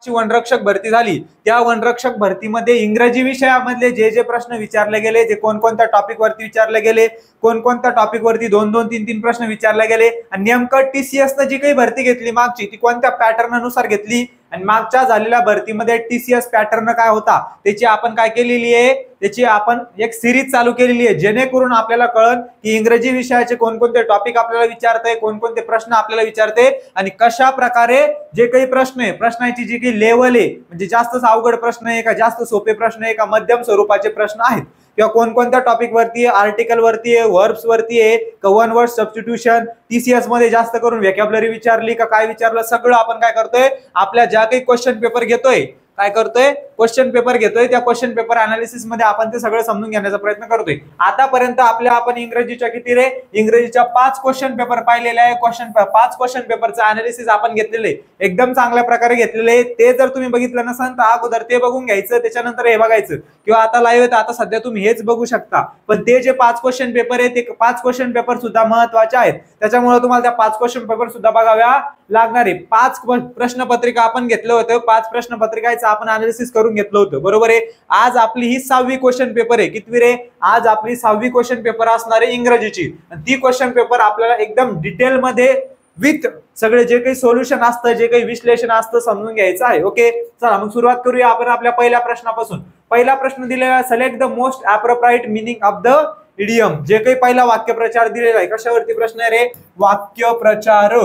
मागची वनरक्षक भरती झाली त्या वनरक्षक भरतीमध्ये इंग्रजी विषयामधले जे जे प्रश्न विचारले गेले, जे कोणकोणत्या टॉपिक वरती विचारले गेले, कोणकोणत्या टॉपिक वरती 2-2, 3-3 प्रश्न विचारले गेले आणि नेमकं TCS ने जी काही भरती घेतली मागची ती कोणत्या पॅटर्न नुसार घेतली आणि मागच्या झालेल्या भरतीमध्ये TCS पॅटर्न काय होता त्याची आपण काय केलेली आहे, त्याची आपण एक सिरीज चालू केलेली आहे, जेणेकरून आपल्याला कळेल की इंग्रजी विषयाचे कोणकोणते टॉपिक आपल्याला विचारते, कोणकोणते प्रश्न आपल्याला विचारते आणि कशा प्रकारे जे काही प्रश्न आहे प्रश्नाची जी काही लेवल आहे म्हणजे जास्त अवघड प्रश्न आहे का जास्त सोपे प्रश्न आहे का मध्यम स्वरूपाचे प्रश्न आहेत किंवा कोणकोणत्या टॉपिक वरती आहे, आर्टिकल वरती आहे, वर्ब्स वरती आहे का वन वर्ड सबस्टिट्यूशन, TCS मध्ये जास्त करून व्होकॅब्युलरी विचारली का काय विचारलं सगळं आपण काय करतोय आपल्या ज्या काही क्वेश्चन पेपर घेतोय काय करतोय क्वेश्चन पेपर घेतोय त्या क्वेश्चन पेपर अनालिसिस मध्ये आपण ते सगळं समजून घेण्याचा प्रयत्न करतोय। आतापर्यंत आपण इंग्रजीच्या किती रे इंग्रजीच्या 5 क्वेश्चन पेपर पाहिलेले आहे, 5 क्वेश्चन पेपरचं अनालिसिस आपण घेतलेले एकदम चांगल्या प्रकारे घेतलेले। ते जर तुम्ही बघितलं नसाल तर अगोदर ते बघून घ्यायचं त्याच्यानंतर हे बघायचं किंवा आता लाईव्ह आहे आता सध्या तुम्ही हेच बघू शकता, पण ते जे 5 क्वेश्चन पेपर आहे ते 5 क्वेश्चन पेपर सुद्धा महत्त्वाचे आहेत त्याच्यामुळे तुम्हाला त्या 5 क्वेश्चन पेपर सुद्धा बघाव्या लागणार आहे। 5 प्रश्नपत्रिका आपण घेतलं होतं, 5 प्रश्नपत्रिकाचं आपण अनालिसिस करून घेतलं होतं बरोबर आहे। आज आपली ही 6वी क्वेश्चन पेपर आहे, कितवी रे आज आपली 6वी क्वेश्चन पेपर असणार आहे इंग्रजीची आणि ती क्वेश्चन पेपर आपल्याला एकदम डिटेल मध्ये विथ सगळे जे काही सोल्युशन असतं जे काही विश्लेषण असतं समजून घ्यायचं आहे। ओके चला मग सुरुवात करूया आपण आपल्या पहिल्या प्रश्नापासून। पहिला प्रश्न दिलेला select the most appropriate meaning of the idiom, जे काही पहिला वाक्यप्रचार दिलेला आहे कशावरती प्रश्न आहे रे वाक्यप्रचार,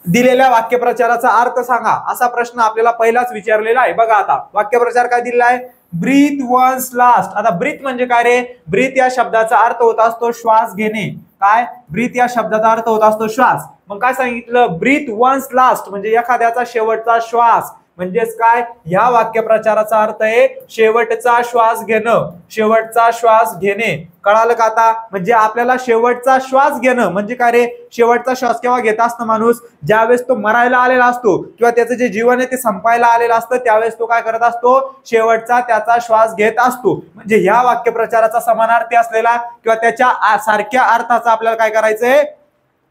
दिलेल्या वाक्यप्रचाराचा अर्थ सांगा असा प्रश्न आपल्याला पहिलाच विचारलेला आहे। बघा आता वाक्यप्रचार काय दिलेला आहे ब्रीथ वन्स लास्ट। आता ब्रीथ म्हणजे काय रे, ब्रीथ या शब्दाचा अर्थ होत असतो श्वास घेणे, काय ब्रीथ या शब्दाचा अर्थ होत असतो श्वास। मग काय सांगितलं ब्रीथ वन्स लास्ट म्हणजे एखाद्याचा शेवटचा श्वास, म्हणजेच काय ह्या वाक्यप्रचाराचा अर्थ आहे शेवटचा श्वास घेणं, शेवटचा श्वास घेणे। कळालं का आता, म्हणजे आपल्याला शेवटचा श्वास घेणं म्हणजे काय रे, शेवटचा श्वास केव्हा घेत असतो माणूस ज्यावेळेस तो मरायला आलेला असतो किंवा त्याचं जे जीवन आहे ते संपायला आलेलं असतं त्यावेळेस तो काय करत असतो शेवटचा त्याचा श्वास घेत असतो। म्हणजे ह्या वाक्यप्रचाराचा समानार्थी असलेला किंवा त्याच्या सारख्या अर्थाचा आपल्याला काय करायचंय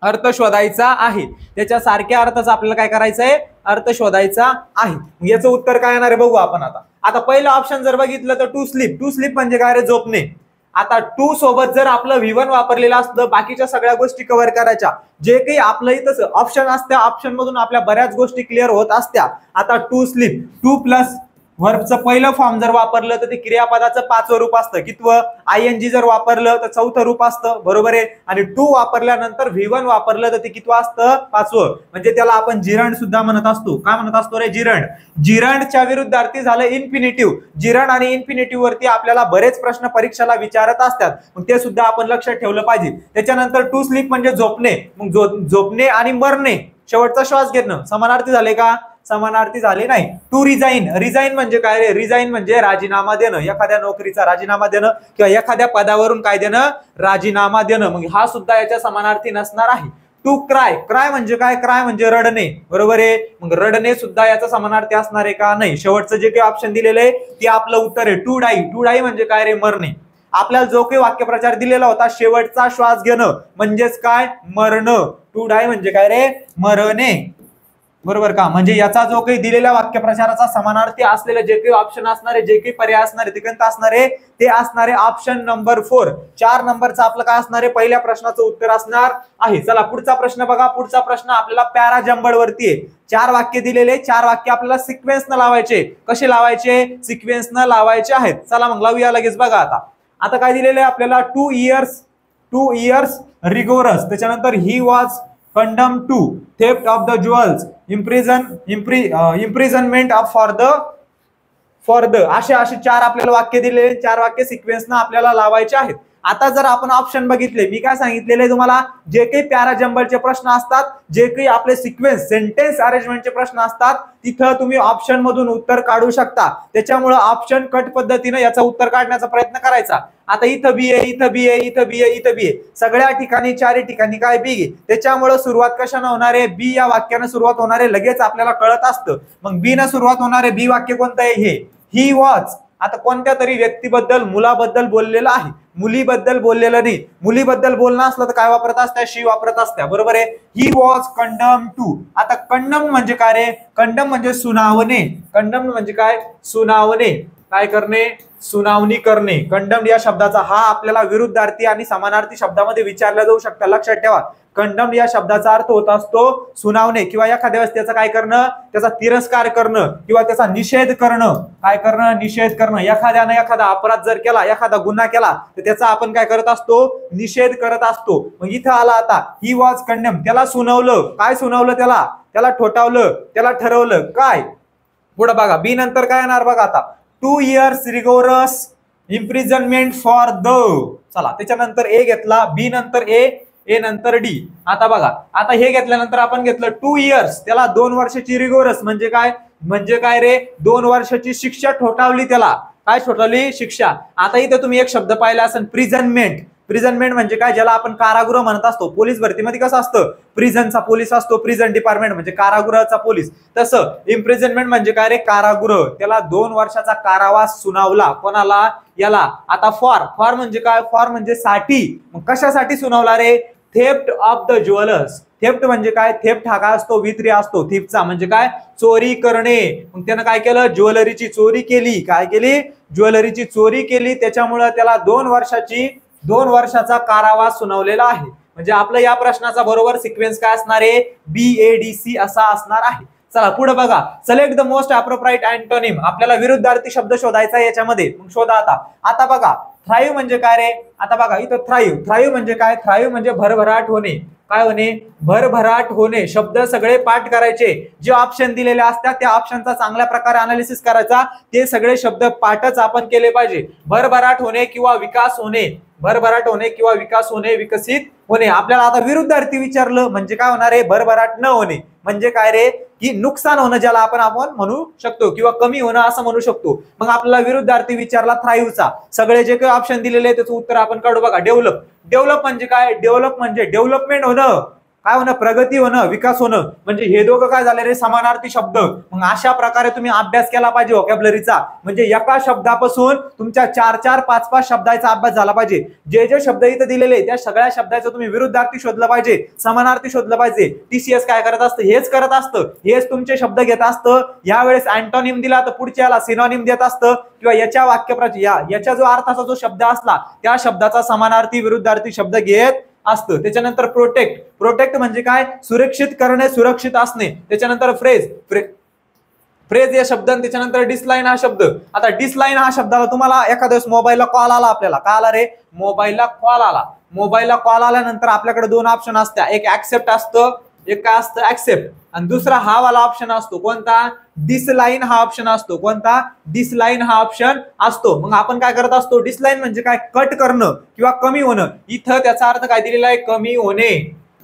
अर्थ शोधायचा आहे, त्याच्या सारख्या अर्थाचा आपल्याला काय करायचंय अर्थ शोधायचा आहे। याचं उत्तर काय येणार आहे बघू आपण आता। आता पहिलं ऑप्शन जर बघितलं तर टू स्लीप, टू स्लीप म्हणजे काय रे झोपणे। आता टू सोबत जर आपलं V1 वापरलेलं असतं बाकीच्या सगळ्या गोष्टी कव्हर करायच्या, जे काही आपलं इथं ऑप्शन असत्या ऑप्शन मधून आपल्या बऱ्याच गोष्टी क्लिअर होत असत्या। आता टू स्लीप टू प्लस वर्बचं पहिलं फॉर्म जर वापरलं तर ते क्रियापदाचं 5वं रूप असतं, कितवं ING जर वापरलं तर 4थं रूप असतं बरोबर आहे। आणि टू वापरल्यानंतर V1 वापरलं तर ते कितवं असतं 5वं, म्हणजे त्याला आपण जिरंड सुद्धा म्हणत असतो। काय म्हणत असतो रे जिरंड। जिरंडच्या विरुद्धार्थी झालं इन्फिनिटिव्ह, जिरंड आणि इन्फिनिटिव्ह वरती आपल्याला बरेच प्रश्न परीक्षेला विचारत असतात मग ते सुद्धा आपण लक्षात ठेवलं पाहिजे। त्याच्यानंतर टू स्लीप म्हणजे झोपणे, मग झोपणे आणि मरणे शेवटचा श्वास घेणं समानार्थी झाले का, समानार्थी झाले नाही। टू रिझाइन, रिझाइन म्हणजे काय रे, रिझाइन म्हणजे राजीनामा देणं, एखाद्या नोकरीचा राजीनामा देणं किंवा एखाद्या पदावरून काय देणं राजीनामा देणं, मग हा सुद्धा याच्या समानार्थी नसणार आहे। टू क्राय, क्राय म्हणजे काय, क्राय म्हणजे रडणे बरोबर आहे, मग रडणे सुद्धा याचा समानार्थी असणार आहे का नाही। शेवटचं जे काही ऑप्शन दिलेलं आहे ते आपलं उत्तर आहे। टू डाई, टू डाई म्हणजे काय रे मरणे। आपल्याला जो काही वाक्यप्रचार दिलेला होता शेवटचा श्वास घेणं म्हणजेच काय मरणं, टू डाई म्हणजे काय रे मरणे बरोबर का। म्हणजे याचा जो काही दिलेल्या वाक्यप्रचाराचा समानार्थी असलेले जे काही ऑप्शन असणारे जे काही पर्याय असणारे ते कोणते असणारे, ते असणारे ऑप्शन नंबर 4, 4 नंबरचं आपलं काय असणार आहे पहिल्या प्रश्नाचं उत्तर असणार आहे। चला पुढचा प्रश्न बघा, पुढचा प्रश्न आपल्याला पॅरा जंबल वरती आहे। 4 वाक्य दिलेले, 4 वाक्य आपल्याला सिक्वेन्स न लावायचे, कसे लावायचे सिक्वेन्स न लावायचे आहेत। चला मग लावूया लगेच बघा आता। आता काय दिलेलं आहे आपल्याला 2 इयर्स रिगोरस, त्याच्यानंतर he was condemned to theft of the jewels, imprisonment of for the असे 4 आपल्याला वाक्य दिलेले, 4 वाक्य सिक्वेन्स ना आपल्याला लावायचे आहेत। आता जर आपण ऑप्शन बघितले मी काय सांगितलेले तुम्हाला, जे काही पॅरा जंबलचे प्रश्न असतात जे काही आपले सिक्वेन्स सेंटेन्स अरेंजमेंटचे प्रश्न असतात तिथं तुम्ही ऑप्शन मधून उत्तर काढू शकता, त्याच्यामुळे ऑप्शन कट पद्धतीने याचा उत्तर काढण्याचा प्रयत्न करायचा। आता इथं बी आहे, इथं बी आहे, इथं बी आहे, इथं बी आहे, सगळ्या ठिकाणी 4 ठिकाणी काय बी आहे, त्याच्यामुळे सुरुवात कशाने होणार आहे बी या वाक्याने सुरुवात होणार आहे, लगेच आपल्याला कळत असतं। मग बी ने सुरुवात होणार आहे बी वाक्य कोणतं आहे हे ही वॉज, आता कोणत्या तरी व्यक्तीबद्दल मुलाबद्दल बोललेलं आहे मुलीबद्दल बोललेलं नाही. मुलीबद्दल बोलणं असलं तर काय वापरत असत्या, शी वापरत असत्या. बरोबर आहे. He was condemned to. आता कंडम म्हणजे काय रे? कंडम म्हणजे सुनावणे. कंडम म्हणजे काय? सुनावणे. काय करणे? सुनावणी करणे. कंडम या शब्दाचा हा आपल्याला विरुद्धार्थी आणि समानार्थी शब्दामध्ये विचारला जाऊ शकता. लक्षात ठेवा. कंडम या शब्दाचा अर्थ होत असतो सुनावणे किंवा एखाद्या वेळेस त्याचा काय करणं, त्याचा तिरस्कार करणं किंवा त्याचा निषेध करणं. काय करणं? निषेध करणं. एखाद्याने एखादा अपराध जर केला, एखादा गुन्हा केला तर त्याचा आपण काय करत असतो? निषेध करत असतो. मग इथं आला आता ही वॉज कंडम. त्याला सुनावलं. काय सुनावलं? त्याला ठोठावलं, त्याला ठरवलं. काय? पुढे बघा बी नंतर काय येणार बघा आता. 2 years rigorous imprisonment for the. चला त्याच्यानंतर ए घेतला, बी नंतर ए नंतर डी. आता बघा, आता हे घेतल्यानंतर आपण घेतलं 2 years. त्याला 2 वर्षाची रिगोरस म्हणजे काय? म्हणजे काय रे? 2 वर्षाची शिक्षा ठोठावली त्याला. काय ठोठावली? शिक्षा. आता इथे तुम्ही एक शब्द पाहिला असेल, प्रिझनमेंट. प्रिझनमेंट म्हणजे काय? ज्याला आपण कारागृह म्हणत असतो. पोलीस भरतीमध्ये कसं असतं? प्रिझनचा पोलीस असतो. प्रिझन डिपार्टमेंट म्हणजे कारागृहाचा पोलीस. तसं इम्प्रिझनमेंट म्हणजे काय रे? कारागृह. त्याला 2 वर्षाचा कारावास सुनावला. कोणाला? याला. आता फॉर म्हणजे काय? फॉर म्हणजे साठी. मग कशासाठी सुनावला रे? Theft of the jewellers. Theft म्हणजे काय? थेफ्ट हा काय असतो? विक्री असतो. थीफचा म्हणजे काय? चोरी करणे. मग त्यानं काय केलं? ज्वेलरीची चोरी केली. काय केली? ज्वेलरीची चोरी केली. त्याच्यामुळे त्याला 2 वर्षाचा कारावास सुनावलेला आहे. म्हणजे आपलं या प्रश्नाचा बरोबर सिक्वेन्स काय असणार आहे? BADC असा असणार आहे. चला पुढे बघा. Select the most appropriate antonym. आपल्याला विरुद्धार्थी शब्द शोधायचा आहे याच्यामध्ये. मग शोधा आता बघा थ्राईव्ह म्हणजे काय रे? आता बघा इथं थ्राईव्ह म्हणजे काय? थ्राईव्ह म्हणजे भरभराट होणे. काय होणे? भरभराट होणे. शब्द सगळे पाठ करायचे. जे ऑप्शन दिलेले असतात त्या ऑप्शनचा चांगल्या प्रकारे अनालिसिस करायचा. ते सगळे शब्द पाठच आपण केले पाहिजे. भरभराट होणे किंवा विकास होणे. भरभराट होणे किंवा विकास होणे, विकसित होणे. आपल्याला आता विरुद्धार्थी विचारलं म्हणजे काय होणार आहे? भरभराट न होणे म्हणजे काय रे? की नुकसान होणं, ज्याला आपण म्हणू शकतो किंवा कमी होणं असं म्हणू शकतो. मग आपल्याला विरुद्धार्थी विचारला थ्राईव्हचा. सगळे जे काही ऑप्शन दिलेले आहे त्याचं उत्तर आपण काढू बघा. डेव्हलप म्हणजे काय? डेव्हलप म्हणजे डेव्हलपमेंट होणं. काय होणं? प्रगती होणं, विकास होणं. म्हणजे हे दोघं काय झाले रे? समानार्थी शब्द. मग अशा प्रकारे तुम्ही अभ्यास केला पाहिजे व्होकॅब्युलरीचा. म्हणजे एका शब्दापासून तुमच्या 4-4, 5-5 शब्दाचा अभ्यास झाला पाहिजे. जे शब्द इथे दिलेले त्या सगळ्या शब्दाचं तुम्ही विरुद्धार्थी शोधलं पाहिजे, समानार्थी शोधलं पाहिजे. TCS काय करत असतं? हेच करत असतं. हेच तुमचे शब्द घेत असतं. यावेळेस अँटोनिम दिला तर पुढच्याला सिनोनिम देत असतं किंवा याच्या याच्या जो अर्थाचा जो शब्द असला त्या शब्दाचा समानार्थी विरुद्धार्थी शब्द घेत असतं. त्याच्यानंतर प्रोटेक्ट म्हणजे काय? सुरक्षित करणे, सुरक्षित असणे. त्याच्यानंतर फ्रेज या शब्द. त्याच्यानंतर डिसलाइन हा शब्द. आता डिसलाइन हा शब्दाला तुम्हाला एखाद्या दिवस मोबाईलला कॉल आला. आपल्याला काय आला रे? मोबाईलला कॉल आला. मोबाईलला कॉल आल्यानंतर आपल्याकडे 2 ऑप्शन असतात. एक ऍक्सेप्ट असतं, एक काय असतं? ऍक्सेप्ट. आणि दुसरा हा वाला ऑप्शन असतो कोणता? डिसलाइन हा ऑप्शन असतो. कोणता? डिसलाइन हा ऑप्शन असतो. मग आपण काय करत असतो? डिसलाइन म्हणजे काय? कट करणं किंवा कमी होणं. इथं त्याचा अर्थ काय दिलेला आहे? कमी होणे.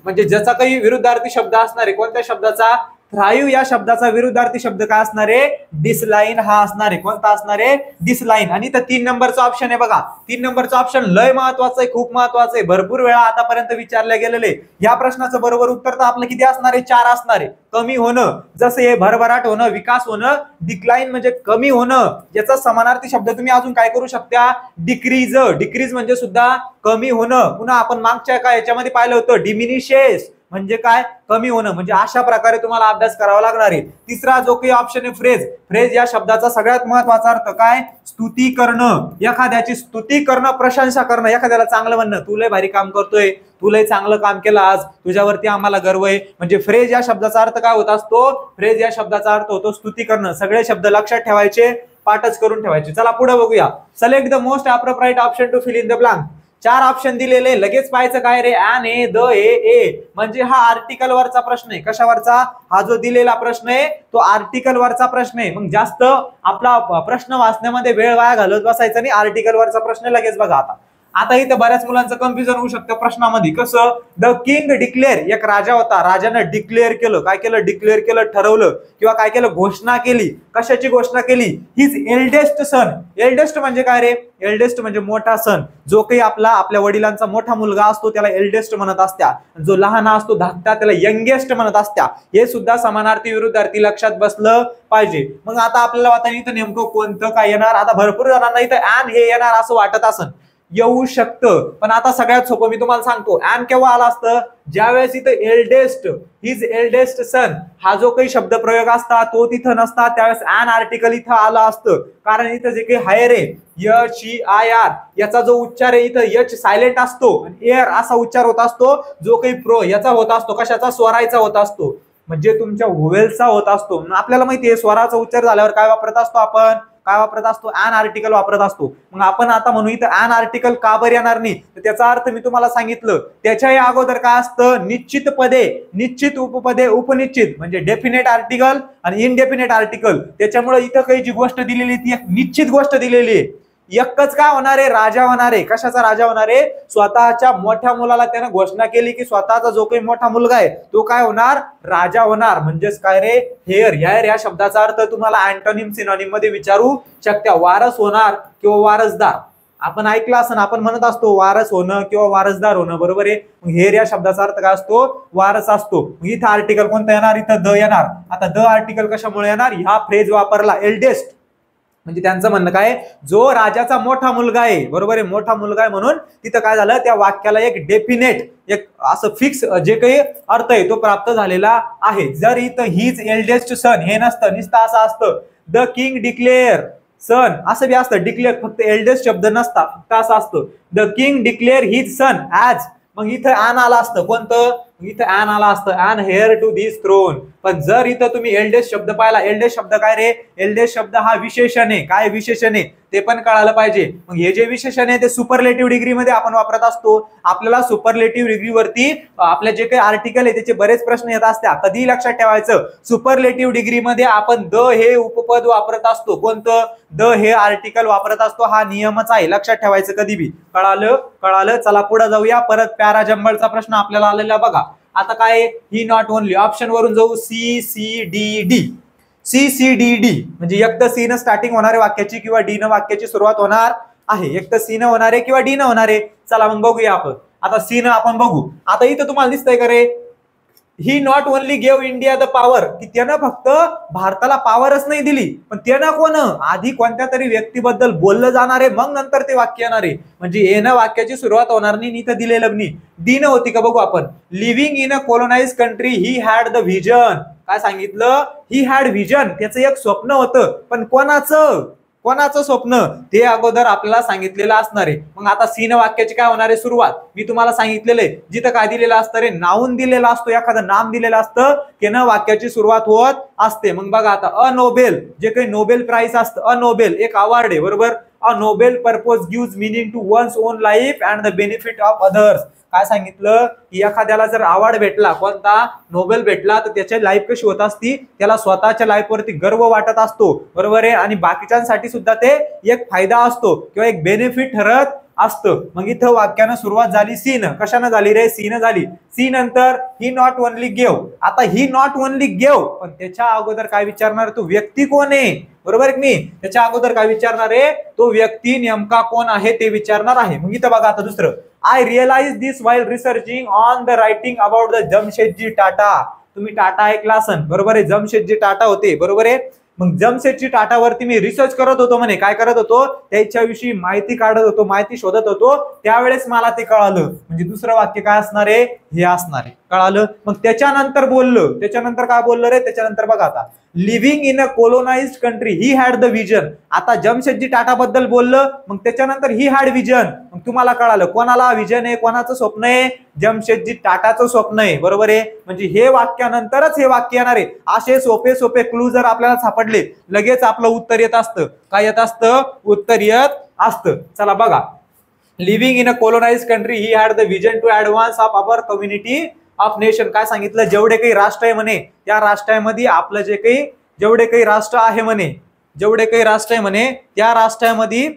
म्हणजे ज्याचा काही विरुद्धार्थी शब्द असणार आहे. कोणत्या शब्दाचा? थ्राईव्ह या शब्दाचा विरुद्धार्थी शब्द काय असणार आहे? डिसलाइन हा असणार आहे. कोणता असणार आहे? डिसलाइन. आणि इथं 3 नंबरचा ऑप्शन आहे बघा. 3 नंबरचा ऑप्शन लय महत्वाचं आहे, खूप महत्वाचं आहे. भरपूर वेळा आतापर्यंत विचारले गेलेले. या प्रश्नाचं बरोबर उत्तर तर आपलं किती असणार आहे? 4 असणार आहे. कमी होणं, जसं हे भरभराट होणं, विकास होणं. डिक्लाइन म्हणजे कमी होणं. याचा समानार्थी शब्द तुम्ही अजून काय करू शकता? डिक्रीज म्हणजे सुद्धा कमी होणं. पुन्हा आपण मागच्या याच्यामध्ये पाहिलं होतं डिमिनिशेस म्हणजे काय? कमी होणं. म्हणजे अशा प्रकारे तुम्हाला अभ्यास करावा लागणार आहे. तिसरा जो काही ऑप्शन आहे फ्रेज या शब्दाचा सगळ्यात महत्वाचा अर्थ काय? स्तुती करणं. एखाद्याची स्तुती करणं, प्रशंसा करणं. एखाद्याला चांगलं म्हणणं, तू लय भारी काम करतोय, तू लय चांगलं काम केलं आज, तुझ्यावरती आम्हाला गर्व आहे. म्हणजे फ्रेज या शब्दाचा अर्थ काय होत असतो? फ्रेज या शब्दाचा अर्थ होतो स्तुती करणं. सगळे शब्द लक्षात ठेवायचे, पाठच करून ठेवायचे. चला पुढे बघूया. Select the most appropriate option to fill in the blank. 4 option दिलेले. लगेच पाहायचं काय रे? ॲन, ए, द, ए. म्हणजे हा आर्टिकल वरचा प्रश्न आहे. कशावरचा? हा जो दिलेला प्रश्न आहे तो आर्टिकल वरचा प्रश्न आहे. मग जास्त आपला प्रश्न वाचण्यामध्ये वेळ वाया घालवत बसायचा नाही. आर्टिकल वरचा प्रश्न लगेच बघा. आता इथं बऱ्याच मुलांचं कन्फ्युजन होऊ शकतं प्रश्नामध्ये. कसं? The king declare. एक राजा होता, राजानं डिक्लेअर केलं. काय केलं? डिक्लेअर केलं, ठरवलं किंवा काय केलं? घोषणा केली. कशाची घोषणा केली? His eldest son. एल्डेस्ट म्हणजे काय रे? एल्डेस्ट म्हणजे मोठा सन. जो काही आपल्या वडिलांचा मोठा मुलगा असतो त्याला एल्डेस्ट म्हणत असत्या. जो लहान असतो धाकटा त्याला यंगेस्ट म्हणत असत्या. हे सुद्धा समानार्थी विरुद्धार्थी लक्षात बसलं पाहिजे. मग आता आपल्याला आता इथं नेमकं कोणतं काय येणार? आता भरपूर जणांना इथं ॲन हे येणार असं वाटत असन. येऊ शकतं. पण आता सगळ्यात सोपं मी तुम्हाला सांगतो, ॲन केव्हा आला असतं, ज्यावेळेस इथं एल्डेस्ट, हिज एल्डेस्ट सन हा जो काही शब्द प्रयोग असता तो तिथं नसता, त्यावेळेस ॲन आर्टिकल इथं आलं असतं. कारण इथं जे काही हायर आहे HEIR याचा जो उच्चार आहे इथं एच सायलेंट असतो आणि एअर असा उच्चार होत असतो, जो काही प्रो याचा होत असतो, कशाचा, स्वरायचा होत असतो, म्हणजे तुमच्या व्होवेलचा होत असतो. आपल्याला माहिती आहे स्वराचा उच्चार झाल्यावर काय वापरत असतो आपण, काय वापरत असतो, ॲन आर्टिकल वापरत असतो. मग आपण आता म्हणू इथं ॲन आर्टिकल का बरं येणार नाही, तर त्याचा अर्थ मी तुम्हाला सांगितलं. त्याच्याही अगोदर काय असतं, निश्चित पदे, निश्चित उपपदे, उपनिश्चित म्हणजे डेफिनेट आर्टिकल आणि इनडेफिनेट आर्टिकल. त्याच्यामुळे इथं काही जी गोष्ट दिलेली ती एक निश्चित गोष्ट दिलेली आहे. एकच काय होणार आहे, राजा होणार आहे. कशाचा राजा होणार आहे, स्वतःच्या मोठ्या मुलाला त्यानं घोषणा केली की स्वतःचा जो काही मोठा मुलगा आहे तो काय होणार, राजा होणार. म्हणजेच काय रे, हेअर. या शब्दाचा अर्थ तुम्हाला अँटोनिम सिनोनिम मध्ये विचारू शकत्या. वारस होणार किंवा वारसदार. आपण ऐकलं असं, आपण म्हणत असतो वारस होणं किंवा वारसदार होणं, बरोबर आहे. मग हेअर या शब्दाचा अर्थ काय असतो, वारस असतो. मग इथं आर्टिकल कोणतं येणार, इथं द येणार. आता द आर्टिकल कशामुळे येणार, ह्या फ्रेज वापरला एल्डेस्ट, म्हणजे त्यांचं म्हणणं काय, जो राजाचा मोठा मुलगा आहे, बरोबर आहे, मोठा मुलगा आहे, म्हणून तिथं काय झालं, त्या वाक्याला एक डेफिनेट, एक असं फिक्स जे काही अर्थ आहे तो प्राप्त झालेला आहे. जर इथं हिज एल्डेस्ट सन हे नसतं, नुसतं असं असतं द किंग डिक्लेअर सन, असं बी असतं, डिक्लेअर फक्त एल्डेस्ट शब्द नसता, फक्त असं असतं the king declare his son as, मग इथं ॲन आला असतं. कोणतं, इथं ॲन आला असतं, an heir to this throne. पण जर इथं तुम्ही एल्डेस्ट शब्द पाहिला, एल्डेस्ट शब्द काय रे, एल्डेस्ट शब्द हा विशेषण आहे. काय विशेषण आहे ते पण कळायला पाहिजे. मग हे जे विशेषण आहे ते सुपरलेटिव्ह डिग्री मध्ये आपण वापरत असतो. आपल्याला सुपरलेटिव्ह डिग्री वरती आपले जे काही आर्टिकल आहे त्याचे बरेच प्रश्न येत असतात. कधी लक्षात ठेवायचं, सुपरलेटिव्ह डिग्री मध्ये आपण द हे उपपद वापरत असतो. कोणतं, द हे आर्टिकल वापरत असतो. हा नियमच आहे, लक्षात ठेवायचं कधी बी. कळालं. चला पुढे जाऊया. परत पॅरा जंबलचा प्रश्न आपल्याला आलेला बघा. आता काय, ही नॉट ओनली, ऑप्शन वरून जाऊ, CCDD. CCDD म्हणजे एक तर सी न स्टार्टिंग होणार आहे वाक्याची किंवा डी न वाक्याची सुरुवात होणार आहे. एक तर सी न होणार आहे किंवा डी न होणार आहे. चला मग बघूया आपण. आता सी न आपण बघू. आता इथं तुम्हाला दिसतंय का रे, he not only gave India the power, की त्यानं फक्त भारताला पॉवरच नाही दिली, पण त्यानं कोण, आधी कोणत्या तरी व्यक्तीबद्दल बोललं जाणार आहे, मग नंतर ते वाक्य येणार आहे. म्हणजे एनं वाक्याची सुरुवात होणार नाही, इथं दिलेलं नाही. डी न होती का बघू आपण. Living in a colonise country he had the vision. काय सांगितलं, ही हॅड व्हिजन, त्याचं एक स्वप्न होतं. पण कोणाचं स्वप्न ते अगोदर आपल्याला सांगितलेलं असणार आहे. मग आता सीन वाक्याची काय होणार आहे सुरुवात, मी तुम्हाला सांगितलेलं आहे. जिथं काय दिलेलं असतं रे, नाऊन दिलेलं असतो, एखादं नाम दिलेलं असतं की न वाक्याची सुरुवात होत असते. मग बघा आता, अ नोबेल, जे काही नोबेल प्राइज असतं, अ नोबेल एक अवॉर्ड आहे, बरोबर. A noble purpose gives meaning to one's own life and the benefit of others. काय सांगितलं की एखाद्याला जर अवॉर्ड भेटला, कोणता, नोबेल भेटला, तर त्याची लाईफ कशी होत असती, त्याला स्वतःच्या लाईफ वरती गर्व वाटत असतो, बरोबर आहे. आणि बाकीच्यांसाठी सुद्धा ते एक फायदा असतो किंवा एक बेनिफिट ठरत असतं. मग इथं वाक्यानं सुरुवात झाली सीन. कशानं झाली रे, सीन झाली. सी नंतर ही नॉट ओनली गेव. आता ही नॉट ओनली गेव, पण त्याच्या अगोदर काय विचारणार, तो व्यक्ती कोण आहे, बरोबर की नाही. त्याच्या अगोदर काय विचारणार आहे, तो व्यक्ती नेमका कोण आहे ते विचारणार आहे. मग इथं बघा आता दुसरं, I realise this while researching on the writing about the Jamshedji Tata. तुम्ही टाटा ऐकला असन, बरोबर आहे, जमशेदजी टाटा होते, बरोबर आहे. मग जमशेदजी टाटावरती मी रिसर्च करत होतो, म्हणे काय करत होतो, त्याच्याविषयी माहिती काढत होतो, माहिती शोधत होतो, त्यावेळेस मला ते कळालं. म्हणजे दुसरं वाक्य काय असणार आहे, हे असणार आहे. कळालं. मग त्याच्यानंतर बोललं, त्याच्यानंतर काय बोललं रे, त्याच्यानंतर बघा आता, living in a colonised country he had the vision. आता जमशेदजी टाटा बद्दल बोललं, मग त्याच्यानंतर ही हॅड विजन. मग तुम्हाला कळालं कोणाला विजन आहे, कोणाचं स्वप्न आहे, जमशेदजी टाटाचं स्वप्न आहे, बरोबर आहे. म्हणजे हे वाक्यानंतरच हे वाक्य येणार आहे. असे सोपे सोपे क्लू जर आपल्याला सापडले, लगेच आपलं उत्तर येत असतं. काय येत असतं, उत्तर येत असतं. चला बघा, living in a colonised country he had the vision to advance of our community of nation. काय सांगितलं, जेवढे काही राष्ट्र आहे म्हणे, त्या राष्ट्रामध्ये आपलं जे काही जेवढे काही राष्ट्र आहे म्हणे, जेवढे काही राष्ट्र आहे म्हणे, त्या राष्ट्रामध्ये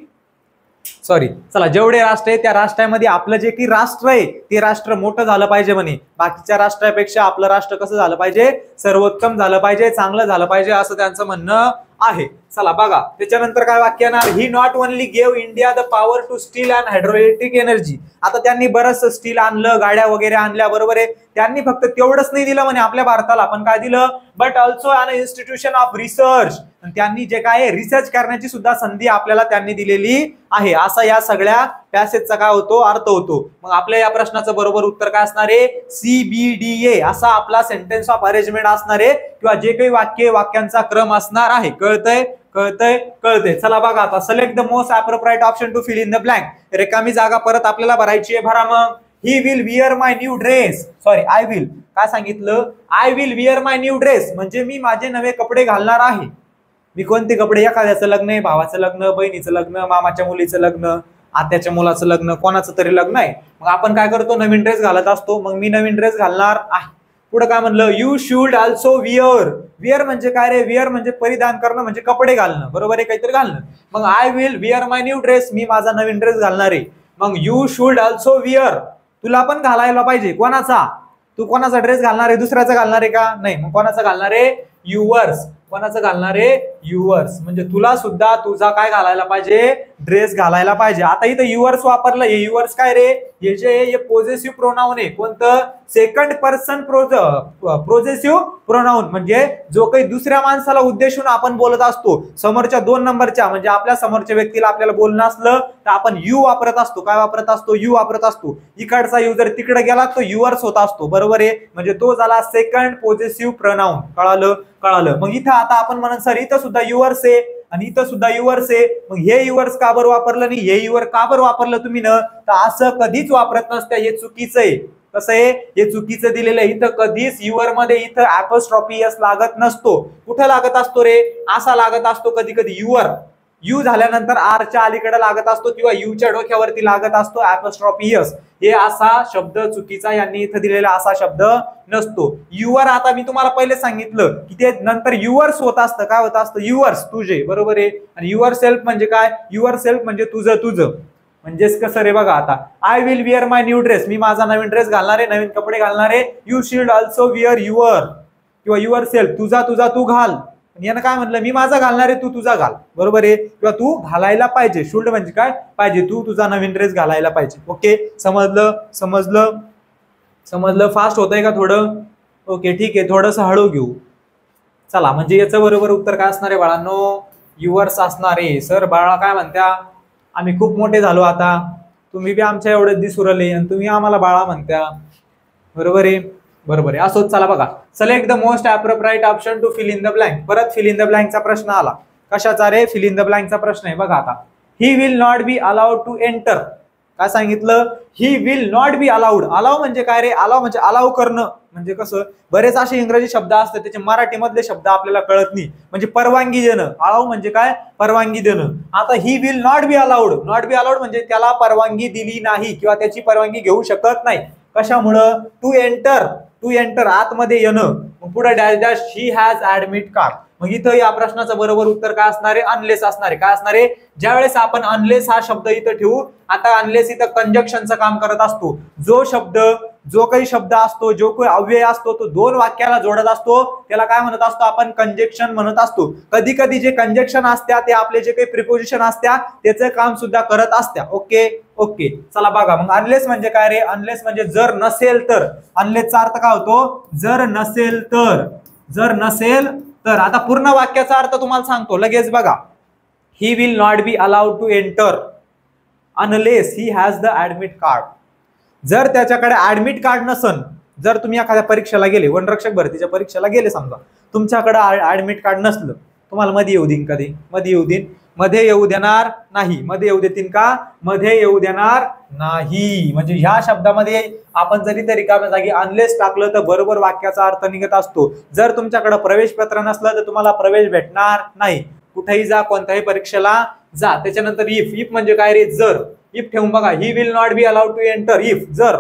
चला जेवढे राष्ट्र आहे त्या राष्ट्रामध्ये आपलं जे काही राष्ट्र आहे ते राष्ट्र मोठं झालं पाहिजे म्हणे. बाकीच्या राष्ट्रापेक्षा आपलं राष्ट्र कसं झालं पाहिजे, सर्वोत्तम झालं पाहिजे, चांगलं झालं पाहिजे, असं त्यांचं म्हणणं आहे. चला बघा, त्याच्यानंतर काय वाक्य येणार, he not only gave India the power to steel and hydroelectric energy. आता त्यांनी बरंच स्टील आणलं, गाड्या वगैरे आणल्या, बरोबर आहे. त्यांनी फक्त तेवढंच नाही दिलं म्हणे आपल्या भारताला, पण काय दिलं, but also an institution of research. त्यांनी जे काय रिसर्च करण्याची सुद्धा संधी आपल्याला त्यांनी दिलेली आहे. असं या सगळ्या पॅसेजचा काय होतो, अर्थ होतो. मग आपल्या या प्रश्नाचं बरोबर उत्तर काय असणार आहे, CBDA असा आपला सेंटेन्स ऑफ अरेंजमेंट असणार आहे, किंवा जे काही वाक्यांचा क्रम असणार आहे. कळतंय कळतंय कळतंय. चला बघा आता, select the most appropriate option to fill in the blank. रिकामी जागा परत आपल्याला भरायची आहे. भरा मग. He will wear my new dress, sorry I will, काय सांगितलं, I will wear my new dress, म्हणजे मी माझे नवे कपडे घालणार आहे. मी कोणते कपडे, एखाद्याचं लग्न आहे, भावाचं लग्न, बहिणीचं लग्न, मामाच्या मुलीचं लग्न, आत्याच्या मुलाचं लग्न, कोणाचं तरी लग्न आहे, मग आपण काय करतो, नवीन ड्रेस घालत असतो. मग मी नवीन ड्रेस घालणार आहे. पुढे काय म्हणलं, you should also where. Where म्हणजे काय रे, विअर म्हणजे परिधान करणं, म्हणजे कपडे घालणं, बरोबर आहे, काहीतरी घालणं. मग I will wear my new dress, मी माझा नवीन ड्रेस घालणार आहे. मग यू शुड ऑल्सो विअर, तुला पण घालायला पाहिजे. कोणाचा, तू कोणाचा ड्रेस घालणार आहे, दुसऱ्याचा घालणार आहे का, नाही. मग कोणाचा घालणार आहे, युअर्स. कोणाचं घालणार आहे, युअर्स, म्हणजे तुला सुद्धा तुझा काय घालायला पाहिजे, ड्रेस घालायला पाहिजे. आता इथं युअर्स वापरलं, हे युअर्स काय रे, हे जे पोझेसिव्ह प्रोनाउन आहे, कोणतं, सेकंड पर्सन प्रोजेसिव्ह प्रोनाउन, म्हणजे जो काही दुसऱ्या माणसाला उद्देशून आपण बोलत असतो, समोरच्या 2 नंबरच्या, म्हणजे आपल्या समोरच्या व्यक्तीला आपल्याला बोलणं असलं तर आपण यू वापरत असतो. काय वापरत असतो, यू वापरत असतो. इकडचा यू जर तिकडे गेला तो युअर्स होत असतो, बरोबर आहे, म्हणजे तो झाला सेकंड पोझेसिव्ह प्रोनाउन. कळालं कळालं. मग इथं आता आपण म्हणून सर इथं सुद्धा युअर्स आहे आणि इथं सुद्धा युअर्स आहे, मग हे युअर्स का बरं वापरलं नाही, हे युअर का बरं वापरलं तुम्ही न, तर असं कधीच वापरत नसतं, हे चुकीचं आहे. कसं आहे, हे चुकीचं दिलेलं आहे. इथं कधीच युअर मध्ये इथं ऍपोस्ट्रॉफी एस लागत नसतो. कुठं लागत असतो रे, असा लागत असतो कधी कधी युअर, यू झाल्यानंतर आरच्या अलीकडे लागत असतो, किंवा यूच्या डोक्यावरती लागत असतो ऍपोस्ट्रॉफी एस. हे असा शब्द चुकीचा, यांनी इथं दिलेला असा शब्द नसतो. युअर, आता मी तुम्हाला पहिले सांगितलं की ते नंतर युअर्स होत असतं. काय होत असतं, युअर्स, तुझे, बरोबर आहे. आणि युअर सेल्फ म्हणजे काय, युअर सेल्फ म्हणजे तुझं तुझं. म्हणजेच कसं रे बघा, आता I will wear my new dress, मी माझा नवीन ड्रेस घालणार आहे, नवीन कपडे घालणार आहे. You should also wear your, किंवा युअर सेल्फ, तुझा तुझा तू घाल. यानं काय म्हटलं, मी माझा घालणार आहे, तू तुझा घाल, बरोबर आहे, किंवा तू घालायला पाहिजे. शुड म्हणजे काय, पाहिजे, तू तुझा नवीन ड्रेस घालायला पाहिजे. ओके, समजलं समजलं समजलं. फास्ट होतंय का थोडं, ओके ठीक आहे, थोडंसं हळू घेऊ. चला, म्हणजे याचं बरोबर उत्तर काय असणार आहे बाळांनो, युअर्स असणार आहे. सर बाळा काय म्हणत्या, आम्ही खूप मोठे झालो आता, तुम्ही बी आमच्या एवढे दिसून राहिले आणि तुम्ही आम्हाला बाळा म्हणत्या, बरोबर आहे, बरोबर आहे. असोच. चला बघा, select the most appropriate option to fill in the blank. परत फिल इन द ब्लँकचा प्रश्न आला. कशाचा रे, फिल इन द ब्लँकचा प्रश्न आहे. बघा आता, he will not be allowed to enter. काय सांगितलं, he will not be allowed. Allow म्हणजे काय रे, अलाउ म्हणजे अलाउ करणं, म्हणजे कसं, बरेच असे इंग्रजी शब्द असतात त्याचे मराठी मधले शब्द आपल्याला कळत नाही. म्हणजे परवानगी देणं, अलाउ म्हणजे काय, परवानगी देणं. आता he will not be allowed, not be allowed म्हणजे त्याला परवानगी दिली नाही, किंवा त्याची परवानगी घेऊ शकत नाही. कशामुळं, टू एंटर, टू एंटर आतमध्ये येणं. मग पुढे dash dash, he has admit card. मग इथं या प्रश्नाचं बरोबर उत्तर काय असणार आहे, अनलेस असणार आहे. काय असणार आहे, ज्यावेळेस आपण अनलेस हा शब्द इथं ठेवू, आता अनलेस इथं कंजक्शनचं काम करत असतो. जो काही शब्द असतो, जो काही अव्यय असतो, तो 2 वाक्याला जोडत असतो, त्याला काय म्हणत असतो आपण, कंजक्शन म्हणत असतो. कधी कधी जे कंजक्शन असत्या ते आपले जे काही प्रिपोजिशन असत्या त्याचं काम सुद्धा करत असत्या. Okay okay. चला बघा, मग अनलेस म्हणजे काय रे, अनलेस म्हणजे जर नसेल तर. अनलेसचा अर्थ काय होतो, जर नसेल तर, जर नसेल तर. आता पूर्ण वाक्याचा अर्थ तुम्हाला सांगतो लगेच बघा. He will not be allowed to enter unless he has the admit card. जर त्याच्याकडे ऍडमिट कार्ड नसन, जर तुम्ही एखाद्या परीक्षेला गेले, वनरक्षक भरतीच्या परीक्षेला गेले, समजा तुमच्याकडे ऍडमिट कार्ड नसलं, तुम्हाला मध्ये येऊ देईन, कधी मध्ये येऊ देईन, मध्ये येऊ देणार नाही. मध्ये येऊ देतील का, मध्ये येऊ देणार नाही. म्हणजे ह्या शब्दामध्ये आपण जरी तरी रिकाम्या जागी अनलेस टाकलं तर बरोबर वाक्याचा अर्थ निघत असतो. जर तुमच्याकडे प्रवेश पत्र नसलं तर तुम्हाला प्रवेश भेटणार नाही. कुठेही जा, कोणत्याही परीक्षेला जा. त्याच्यानंतर इफ, इफ म्हणजे काय रे, जर. इफ ठेवून बघा, he will not be allowed to enter if, जर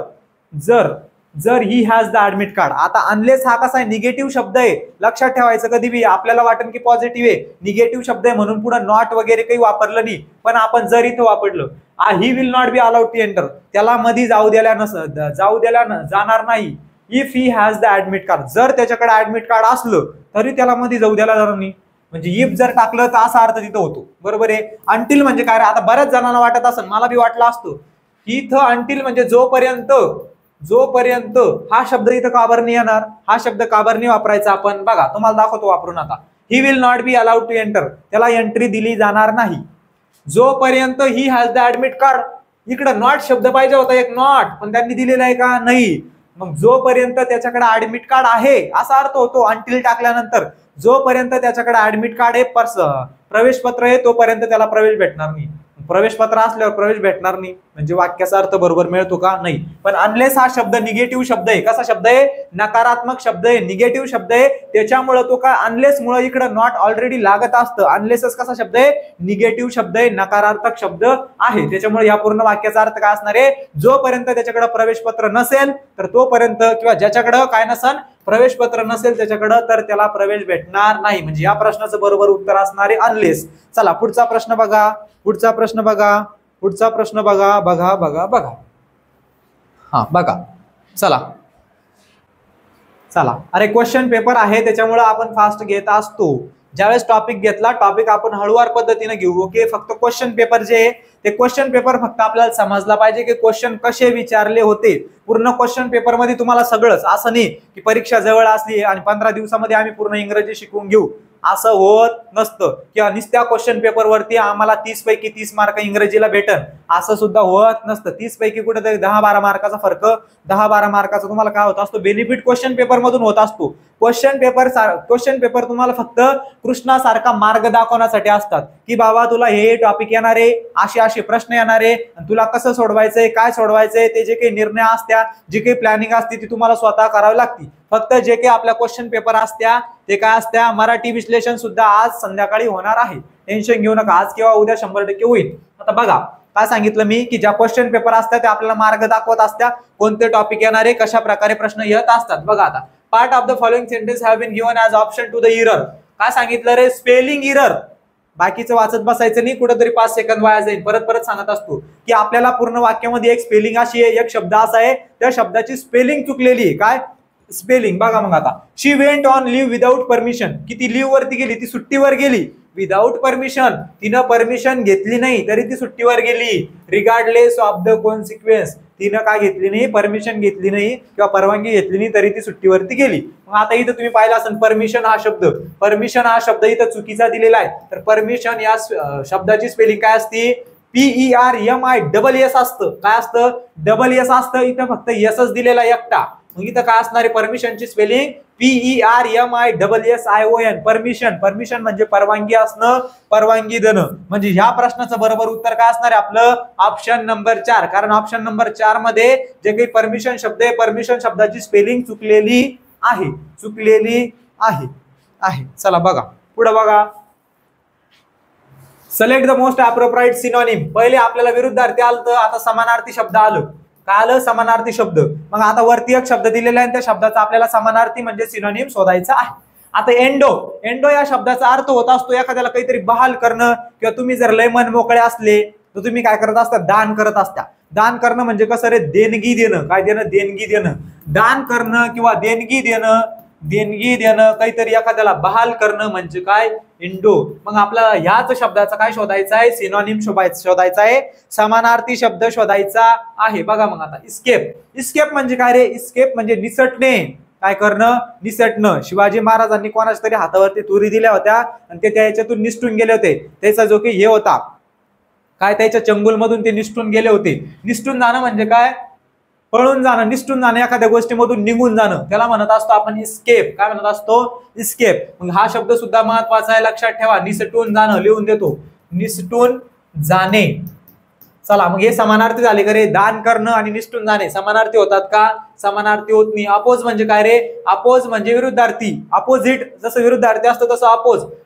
जर जर he has the admit card. आता अनलेस हा कसा आहे, निगेटिव्ह शब्द आहे, लक्षात ठेवायचं. कधी बी आपल्याला वाटेल की पॉझिटिव्ह आहे, निगेटिव्ह शब्द आहे म्हणून पुढे नॉट वगैरे काही वापरलं नाही, पण आपण जर इथं वापरलं, he will not be allowed to enter, त्याला मध्ये जाऊ द्यायला जाणार नाही. If he has the admit card, जर त्याच्याकडे ऍडमिट कार्ड असलं तरी त्याला मध्ये जाऊ द्यायला जाणार नाही. म्हणजे इफ जर टाकलं तर असा अर्थ तिथं होतो, बरोबर आहे. अंटिल म्हणजे काय, आता बऱ्याच जणांना वाटत असेल, मला बी वाटलं असतं की इथं अंटिल म्हणजे जोपर्यंत, जोपर्यंत हा शब्द इथं काबर नाही येणार, हा शब्द काबर नाही वापरायचा आपण. बघा तुम्हाला दाखवतो वापरून. आता he will not be allowed to enter, त्याला एंट्री दिली जाणार नाही जोपर्यंत he has the admit card. इकडे नॉट शब्द पाहिजे होता एक नॉट, पण त्यांनी दिलेला आहे का? नाही. मग जोपर्यंत त्याच्याकडे ऍडमिट कार्ड आहे असा अर्थ होतो अंटिल टाकल्यानंतर. जोपर्यंत त्याच्याकडे ऍडमिट कार्ड आहे, प्रवेश पत्र आहे, तोपर्यंत त्याला प्रवेश भेटणार नाही. प्रवेश पत्र असल्यावर प्रवेश भेटणार नाही म्हणजे वाक्याचा अर्थ बरोबर मिळतो का? नाही. पण अनलेस हा शब्द निगेटिव्ह शब्द आहे. कसा शब्द आहे? नकारात्मक शब्द आहे, निगेटिव्ह शब्द आहे. त्याच्यामुळे तो काय अनलेस मुळे इकडे नॉट ऑलरेडी लागत असतं. अनलेसच कसा शब्द आहे? निगेटिव्ह शब्द आहे, नकारात्मक शब्द आहे. त्याच्यामुळे या पूर्ण वाक्याचा अर्थ काय असणार आहे? जोपर्यंत त्याच्याकडे प्रवेश पत्र नसेल तर तोपर्यंत, किंवा ज्याच्याकडे काय नसेल प्रवेश पत्र नसेल त्याच्याकडे, तर त्याला प्रवेश भेटणार नाही. म्हणजे या प्रश्नाचं बरोबर उत्तर असणार आहे अनलेस. चला पुढचा प्रश्न बघा. पुढचा प्रश्न बघा. पुढचा प्रश्न बघा. बघा बघा बघा. हा बघा. चला चला. अरे क्वेश्चन पेपर आहे त्याच्यामुळे आपण फास्ट घेत असतो. ज्यावेळेस टॉपिक घेतला, टॉपिक आपण हळूवार पद्धतीने घेऊ. ओके. फक्त क्वेश्चन पेपर जे आहे ते क्वेश्चन पेपर फक्त आपल्याला समजला पाहिजे की क्वेश्चन कसे विचारले होते. पूर्ण क्वेश्चन पेपर मध्ये तुम्हाला सगळंच, असं नाही की परीक्षा जवळ असली आणि 15 दिवसामध्ये आम्ही पूर्ण इंग्रजी शिकवून घेऊ, असं होत नसतं. किंवा नुसत्या क्वेश्चन पेपर वरती आम्हाला 30 पैकी 30 मार्क इंग्रजीला भेटन असं सुद्धा होत नसतं. 30 पैकी कुठेतरी 10-12 मार्काचा फरक, 10-12 मार्काचा तुम्हाला काय होत असतो? बेनिफिट क्वेश्चन पेपर मधून होत असतो. क्वेश्चन पेपर तुम्हाला फक्त कृष्णासारखा मार्ग दाखवण्यासाठी असतात की बाबा तुला हे टॉपिक येणार आहे, असे प्रश्न येणार आहे, तुला कसं सोडवायचंय, काय सोडवायचंय, ते जे काही निर्णय असत्या, जी काही प्लॅनिंग असते ती तुम्हाला स्वतः करावी लागते. फक्त जे काही आपल्या क्वेश्चन पेपर असत्या ते काय असत्या? मराठी विश्लेषण सुद्धा आज संध्याकाळी होणार आहे. टेन्शन घेऊ नका, आज किंवा उद्या 100% होईल. आता बघा काय सांगितलं मी की ज्या क्वेश्चन पेपर असतात ते आपल्याला मार्ग दाखवत असत्या कोणते टॉपिक येणार आहे, कशा प्रकारे प्रश्न येत असतात. बघा आता, part of the following sentence have been given as option to the error. काय सांगितलं रे? Spelling error. बाकीचं वाचत बसायचं नाही, कुठेतरी 5 सेकंद वाया जाईल. परत परत सांगत असतो की आपल्याला पूर्ण वाक्यामध्ये एक स्पेलिंग अशी आहे, एक शब्द असा आहे, त्या शब्दाची स्पेलिंग चुकलेली आहे. काय स्पेलिंग? बघा मग आता, she went on leave without permission. किती लिव्ह वरती गेली? ती सुट्टीवर गेली. विदाउट परमिशन, तिनं परमिशन घेतली नाही तरी ती सुट्टीवर गेली. रिगार्डलेस ऑफ द कॉन्सिक्वेन्स, तिनं काय घेतली नाही? परमिशन घेतली नाही किंवा परवानगी घेतली नाही तरी ती सुट्टीवरती गेली. मग आता इथं तुम्ही पाहिला असेल परमिशन हा शब्द इथं चुकीचा दिलेला आहे. तर परमिशन या शब्दाची स्पेलिंग काय असते? PERMISS असतं. काय असतं? डबल एस असतं. इथं फक्त एसच दिलेला एकटा. मग इथं काय असणार आहे? परमिशनची स्पेलिंग PERMISSION. परमिशन म्हणजे परवानगी असणं, परवानगी देणं. म्हणजे ह्या प्रश्नाचं बरोबर उत्तर काय असणार आहे? आपलं ऑप्शन नंबर 4. कारण ऑप्शन नंबर 4 मध्ये जे काही परमिशन शब्द आहे, परमिशन शब्दाची स्पेलिंग चुकलेली आहे. चला बघा पुढे बघा. Select the most appropriate synonym. पहिले आपल्याला विरुद्धार्थी आलं, आता समानार्थी शब्द आलं. काय आलं? समानार्थी शब्द. मग आता वरती एक शब्द दिलेला आहे, त्या शब्दाचा आपल्याला समानार्थी म्हणजे सिनोनिम शोधायचा आहे. आता एंडो या शब्दाचा अर्थ होत असतो एखाद्याला काहीतरी बहाल करणं, किंवा तुम्ही जर लय मन मोकळे असले तर तुम्ही काय करत असता? दान करत असता. दान करणं म्हणजे कसं रे? देणगी देणं. काय देणं? देणगी देणं. दान करणं किंवा देणगी देणं, काहीतरी एखाद्याला बहाल करणं म्हणजे काय? इंडो. मग आपल्याला ह्याच शब्दाचा काय शोधायचा आहे? सिनोनिम शोधायचा आहे, समानार्थी शब्द शोधायचा आहे. बघा मग आता, इस्केप म्हणजे काय रे? इस्केप म्हणजे निसटणे. काय करणं? निसटणं. शिवाजी महाराजांनी कोणाच्या तरी हातावरती तुरी दिल्या होत्या आणि ते त्याच्यातून निसटून गेले होते. त्याचा जो काही हे होता काय, त्याच्या चंगुलमधून ते निसटून गेले होते. निसटून जाणं म्हणजे काय? पळून जाणं, निसटून जाणं, एखाद्या गोष्टीमधून निघून जाणं, त्याला म्हणत असतो आपण इस्केप. काय म्हणत असतो? इस्केप. मग हा शब्द सुद्धा महत्वाचा आहे, लक्षात ठेवा. निसटून जाणं लिहून देतो. निसटून जाणे. चला मग हे समानार्थी झाले का रे? दान करणं आणि निसटून जाणे समानार्थी होतात का? समानार्थी होत नाही. अपोज म्हणजे काय रे? अपोज म्हणजे विरुद्धार्थी. अपोजिट जसं विरुद्धार्थी असतं तसं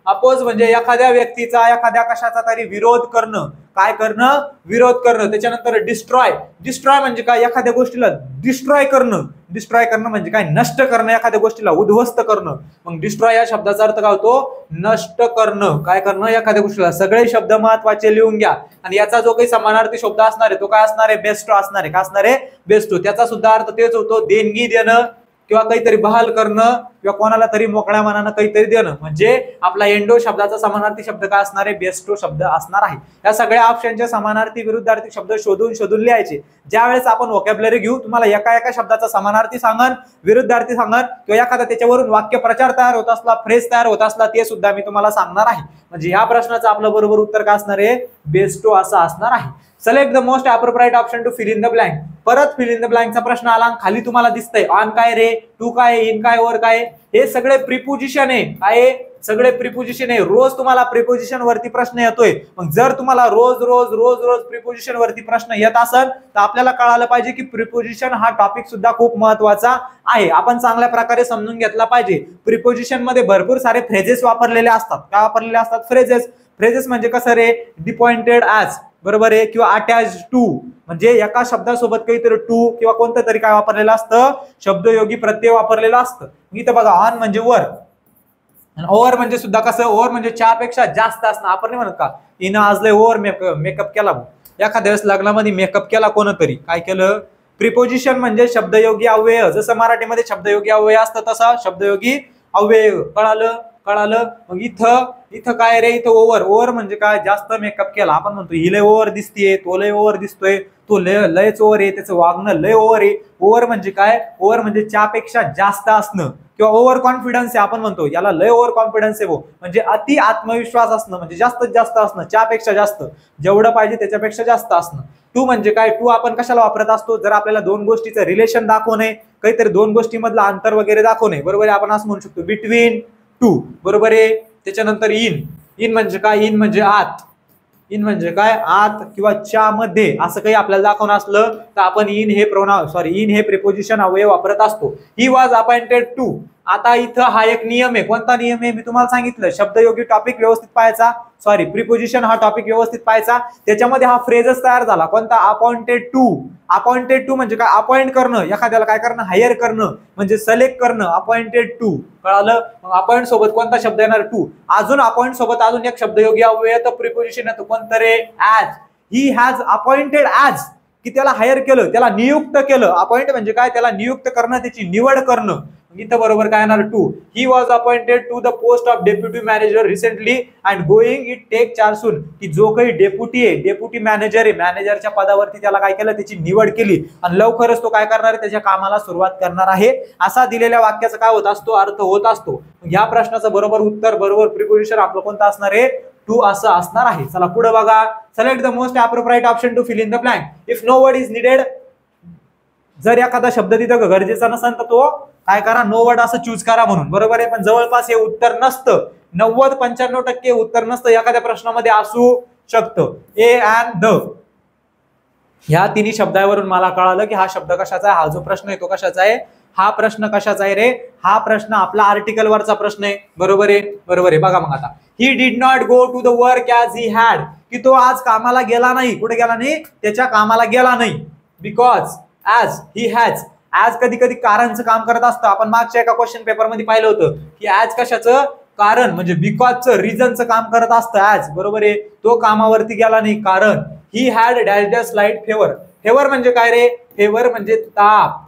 अपोज म्हणजे एखाद्या व्यक्तीचा, एखाद्या कशाचा तरी विरोध करणं. काय करणं? विरोध करणं. त्याच्यानंतर डिस्ट्रॉय म्हणजे काय? एखाद्या गोष्टीला डिस्ट्रॉय करणं म्हणजे काय? नष्ट करणं, एखाद्या गोष्टीला उद्ध्वस्त करणं. मग डिस्ट्रॉय या शब्दाचा अर्थ काय होतो? नष्ट करणं. काय करणं? एखाद्या गोष्टीला. सगळे शब्द महत्वाचे लिहून घ्या. आणि याचा जो काही समानार्थी शब्द असणार आहे तो काय असणार आहे? बेस्टो असणार आहे. काय असणार आहे? बेस्टो. त्याचा सुद्धा अर्थ तेच होतो, देणगी देणं किंवा काहीतरी बहाल करणं किंवा कोणाला तरी मोकळ्या मनानं काहीतरी देणं. म्हणजे आपला एंडो शब्दाचा समानार्थी शब्द काय असणार आहे? बेस्टो शब्द असणार आहे. या सगळ्या ऑप्शनचे समानार्थी विरुद्धार्थी शब्द शोधून लिहायचे. ज्या वेळेस आपण व्होकॅब्युलरी घेऊ, तुम्हाला एका शब्दाचा समानार्थी सांगन, विरुद्धार्थी सांगन, किंवा एखादा त्याच्यावरून वाक्य प्रचार तयार होत असला, फ्रेज तयार होत असला, ते सुद्धा मी तुम्हाला सांगणार आहे. म्हणजे या प्रश्नाचं आपलं बरोबर उत्तर काय असणार आहे? बेस्टो असं असणार आहे. Select the most appropriate option to fill in the blank. परत फिल इन द ब्लँकचा प्रश्न आला. खाली तुम्हाला दिसतंय ऑन काय रे, टू काय, इन काय, ओव्हर काय, हे सगळे प्रिपोजिशन आहे. काय सगळे प्रिपोजिशन आहे. रोज तुम्हाला प्रिपोजिशन वरती प्रश्न येतोय. मग जर तुम्हाला रोज रोज रोज रोज प्रिपोजिशन वरती प्रश्न येत असेल तर आपल्याला कळालं पाहिजे की प्रिपोजिशन हा टॉपिक सुद्धा खूप महत्वाचा आहे. आपण चांगल्या प्रकारे समजून घेतला पाहिजे. प्रिपोजिशन मध्ये भरपूर सारे फ्रेजेस वापरलेले असतात. काय वापरलेले असतात? फ्रेजेस. फ्रेजेस म्हणजे कसं रे, डिपॉइंटेड ॲज, बरोबर आहे, किंवा अटॅच टू, म्हणजे एका शब्दासोबत काहीतरी टू किंवा कोणतं तरी काय वापरलेलं असतं, शब्दयोगी प्रत्यय वापरलेलं असतं. इथं बघा ऑन म्हणजे वर, ओव्हर म्हणजे सुद्धा कसं, ओव्हर म्हणजे चारपेक्षा जास्त असणं. आपण नाही म्हणत का हिनं आज लय ओव्हर मेकअप केला. एखाद्या वेळेस लग्नामध्ये मेकअप केला कोणतरी, काय केलं? प्रिपोजिशन म्हणजे शब्दयोगी अव्यय. जसं मराठीमध्ये शब्दयोगी अव्यय असतं तसं शब्दयोगी अव्यय. कळालं? कळालं. मग इथं काय रे, इथं ओव्हर. ओव्हर म्हणजे काय? जास्त मेकअप केला. आपण म्हणतो ही लय ओव्हर दिसतीये, तो लय ओव्हर दिसतोय, तो लयच ओव्हर आहे, त्याचं वागणं लय ओव्हर आहे. ओव्हर म्हणजे काय? ओव्हर म्हणजे चापेक्षा जास्त असणं किंवा ओव्हर कॉन्फिडन्स आहे. आपण म्हणतो याला लय ओव्हर कॉन्फिडन्स आहे, म्हणजे अति आत्मविश्वास असणं, म्हणजे जास्तीत जास्त असणं, चापेक्षा जास्त, जेवढं पाहिजे त्याच्यापेक्षा जास्त असणं. टू म्हणजे काय? टू आपण कशाला वापरत असतो? जर आपल्याला दोन गोष्टीचं रिलेशन दाखवणे, काहीतरी दोन गोष्टीमधलं अंतर वगैरे दाखवणे, बरोबर आहे, आपण असं म्हणू शकतो बिटवीन टू, बरोबर आहे. त्याच्यानंतर इन म्हणजे काय? इन म्हणजे आत. इन म्हणजे काय? आत किंवा च्या मध्ये असं काही आपल्याला दाखवणं असलं तर आपण इन हे प्रिपोजिशन अवयव वापरत असतो. He was appointed to. आता इथं हा एक नियम आहे. कोणता नियम आहे? मी तुम्हाला सांगितलं, शब्दयोगी टॉपिक व्यवस्थित पाहायचा, प्रिपोजिशन हा टॉपिक व्यवस्थित पाहायचा. त्याच्यामध्ये हा फ्रेजच तयार झाला. कोणता? Appointed to. अपॉइंटेड टू म्हणजे काय? अपॉइंट करणं, एखाद्याला काय करणं? हायर करणं, म्हणजे सिलेक्ट करणं. Appointed to. कळालं? मग अपॉइंट सोबत कोणता शब्द येणार? टू. अजून अपॉइंट सोबत अजून एक शब्दयोगी अव्यय तर प्रिपोजिशन येतो. कोणतं रे? As. He has appointed as, की त्याला हायर केलं, त्याला नियुक्त केलं. अपॉइंट म्हणजे काय? त्याला नियुक्त करणं, त्याची निवड करणं. इथं बरोबर काय येणार? To. He was appointed to the post of deputy manager recently and going it take charge soon. की जो काही डेप्युटी आहे, डेप्युटी मॅनेजर आहे, मॅनेजरच्या पदावरती त्याला काय केलं? त्याची निवड केली आणि लवकरच तो काय करणार आहे? त्याच्या कामाला सुरुवात करणार आहे. असा दिलेल्या वाक्याचा काय होत असतो? अर्थ होत असतो. ह्या प्रश्नाचं बरोबर उत्तर, बरोबर प्रिपोजिशन आपलं कोणतं असणार आहे? टू असं असणार आहे. चला पुढे बघा. Select the most appropriate option to fill in the blank. If no word is needed. जर एखादा शब्द तिथं गरजेचा नसेल तर तो काय करा? नो वर्ड असं चूज करा म्हणून, बरोबर आहे. पण जवळपास हे उत्तर नसतं. 90-95% उत्तर नसतं. एखाद्या प्रश्नामध्ये असू शकतं. ए अँड द ह्या तिन्ही शब्दावरून मला कळालं की हा शब्द कशाचा आहे. हा जो प्रश्न आहे तो कशाचा आहे? हा प्रश्न कशाचा आहे रे? हा प्रश्न आपला आर्टिकल वरचा प्रश्न आहे, बरोबर आहे. बरोबर आहे. बघा मग आता, he did not go to the work as he had. की तो आज कामाला गेला नाही. कुठे गेला नाही? त्याच्या कामाला गेला नाही. Because as he has. As कधी कधी कारणचं काम करत असतं. आपण मागच्या एका क्वेश्चन पेपर मध्ये पाहिलं होतं की ॲज कशाचं? कारण, म्हणजे बिकॉजचं, रिझनचं काम करत असतं ॲज, बरोबर आहे. तो कामावरती गेला नाही कारण. He had dash dash slight favour. Favour म्हणजे काय रे? फेवर म्हणजे ताप.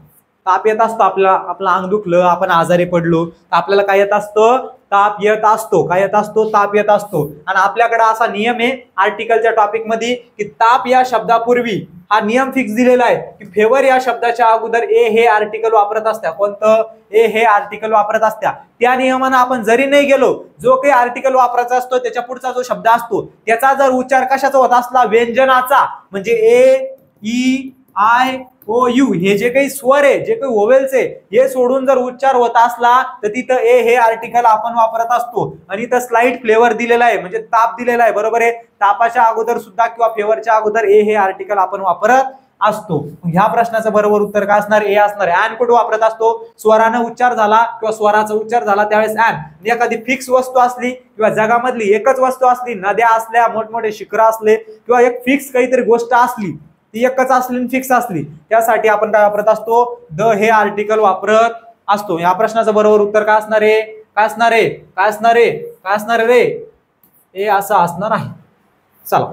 ताप येत असतो आपलं अंग दुखलं, आपण आजारी पडलो तर आपल्याला काय येत असतं? ताप येत असतो. काय येत असतो? ताप येत असतो. आणि आपल्याकडे असा नियम आहे आर्टिकलच्या टॉपिक मध्ये की ताप या शब्दापूर्वी हा नियम फिक्स दिलेला आहे की फेवर या शब्दाच्या अगोदर ए हे आर्टिकल वापरत असत्या. कोणतं? ए हे आर्टिकल वापरत असत्या. त्या नियमानं आपण जरी नाही गेलो, जो काही आर्टिकल वापरायचा असतो त्याच्या पुढचा जो शब्द असतो त्याचा जर उच्चार कशाचा होत असला? व्यंजनाचा, म्हणजे ए, ई, आय, ओ, यू हे जे काही स्वर आहे, जे काही वोवेल्स आहे, हे सोडून जर उच्चार होत असला तर तिथं ए हे आर्टिकल आपण वापरत असतो. आणि इथं स्लाइट फ्लेवर दिलेला आहे, म्हणजे ताप दिलेला आहे, बरोबर आहे. तापाच्या अगोदर सुद्धा किंवा फेवरच्या अगोदर ए हे आर्टिकल आपण वापरत असतो. ह्या प्रश्नाचं बरोबर उत्तर काय असणार? ए असणार. ॲन कुठे वापरत असतो? स्वरानं उच्चार झाला किंवा स्वराचा उच्चार झाला त्यावेळेस ॲन. एखादी फिक्स वस्तू असली किंवा जगामधली एकच वस्तू असली, नद्या असल्या, मोठमोठे शिखर असले किंवा एक फिक्स काहीतरी गोष्ट असली, ती एकच असली, फिक्स असली, त्यासाठी आपण काय वापरत असतो? द हे आर्टिकल वापरत असतो. या प्रश्नाचं बरोबर उत्तर काय असणार आहे? काय असणार आहे? काय असणार आहे? काय असणार रे? ए असं असणार आहे. चला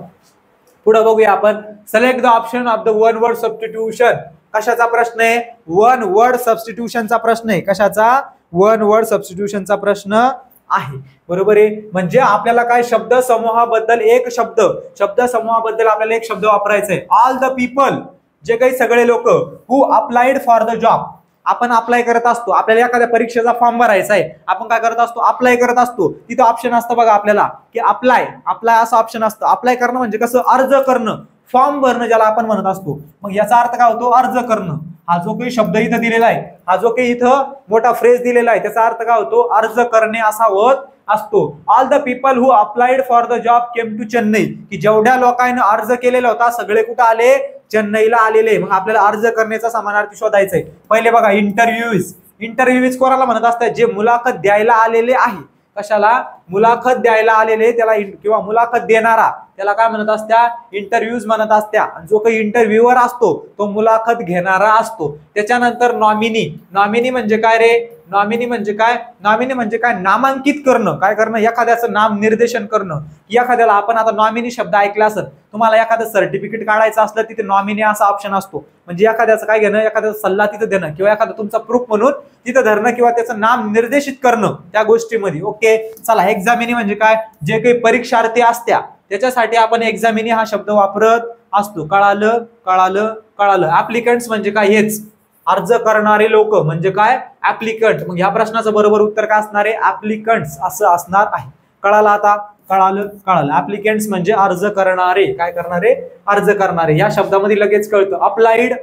पुढे बघूया आपण. Select the option of the one word substitution. कशाचा प्रश्न आहे? वन वर्ड सबस्टिट्यूशनचा प्रश्न आहे. कशाचा? वन वर्ड सबस्टिट्यूशनचा प्रश्न आहे, बरोबर आहे. म्हणजे आपल्याला काय शब्द समूहाबद्दल एक शब्द समूहाबद्दल आपल्याला एक शब्द वापरायचा आहे. ऑल द पीपल, जे काही सगळे लोक, हु अप्लाइड फॉर द जॉब. आपण अप्लाय करत असतो. आपल्याला एखाद्या परीक्षेचा फॉर्म भरायचा आहे, आपण काय करत असतो? अप्लाय करत असतो. तिथं ऑप्शन असतं बघा आपल्याला की अप्लाय असा ऑप्शन असतं. अप्लाय करणं म्हणजे कसं? अर्ज करणं. फॉर्म भरणं ज्याला आपण म्हणत असतो. मग याचा अर्थ काय होतो? अर्ज करणं. हा जो काही शब्द इथं दिलेला आहे, हा जो काही इथं मोठा फ्रेज दिलेला आहे, त्याचा अर्थ काय होतो? अर्ज करणे असा होत असतो. All the people who applied for the job came to Chennai, की जेवढ्या लोकांनी अर्ज केलेला होता सगळे कुठे आले? चेन्नईला आलेले. मग आपल्याला अर्ज करण्याचा समानार्थी शोधायचा आहे. पहिले बघा इंटरव्ह्यूज. इंटरव्ह्यूज कोणाला म्हणत असतात? जे मुलाखत द्यायला आलेले आहे. कशाला? मुलाखत द्यायला आलेले त्याला किंवा मुलाखत देणारा त्याला काय म्हणत असत्या? इंटरव्ह्यूज म्हणत असत्या. जो काही इंटरव्ह्यूअर असतो तो मुलाखत घेणारा असतो. त्याच्यानंतर नॉमिनी. नॉमिनी म्हणजे काय रे? नॉमिनी म्हणजे काय? नॉमिनी म्हणजे काय? नामांकित करणं. काय करणं? एखाद्याचं नाम निर्देशन करणं. एखाद्याला आपण आता नॉमिनी शब्द ऐकला असेल, तुम्हाला एखादं सर्टिफिकेट काढायचं असलं तिथे नॉमिनी असा ऑप्शन असतो. म्हणजे एखाद्याचं काय घेणं? एखाद्याचा सल्ला तिथं देणं किंवा एखादा तुमचा प्रूफ म्हणून तिथं धरणं किंवा त्याचं नाम निर्देशित करणं त्या गोष्टीमध्ये. ओके चला, एक्झामिनी म्हणजे काय? जे काही परीक्षार्थी असत्या त्याच्यासाठी आपण एक्झामिनी हा शब्द वापरत असतो. कळालं? कळालं? कळालं? ऍप्लिकंट्स म्हणजे काय? हेच अर्ज करणारे लोक म्हणजे काय? ऍप्लिकंट. मग ह्या प्रश्नाचं बरोबर उत्तर काय असणार आहे? ऍप्लिकंट्स असं असणार आहे. कळालं आता? कळालं? कळालं? ऍप्लिकंट्स म्हणजे अर्ज करणारे. काय करणारे? अर्ज करणारे. या शब्दामध्ये लगेच कळतं. अप्लाइड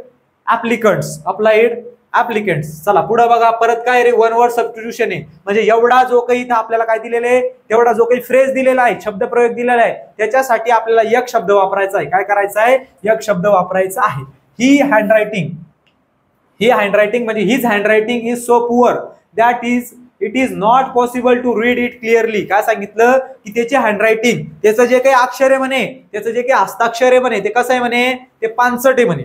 ऍप्लिकंट्स. अप्लाइड ऍप्लिकंट्स. चला पुढे बघा. परत काय रे? वन वर्ड सबस्टिट्यूशन आहे. म्हणजे एवढा जो काही इथं आपल्याला काय दिलेलं आहे, तेवढा जो काही फ्रेज दिलेला आहे, शब्द प्रयोग दिलेला आहे, त्याच्यासाठी आपल्याला एक शब्द वापरायचा आहे. काय करायचं आहे? एक शब्द वापरायचा आहे. He handwriting. ही हँडरायटिंग म्हणजे his handwriting is so poor that it is not possible to read it clearly. काय सांगितलं? की त्याचे हँडरायटिंग, त्याचं जे काही अक्षर आहे म्हणे, त्याचं जे काही हस्ताक्षर आहे म्हणे, ते कसं आहे म्हणे? ते पानसट आहे म्हणे.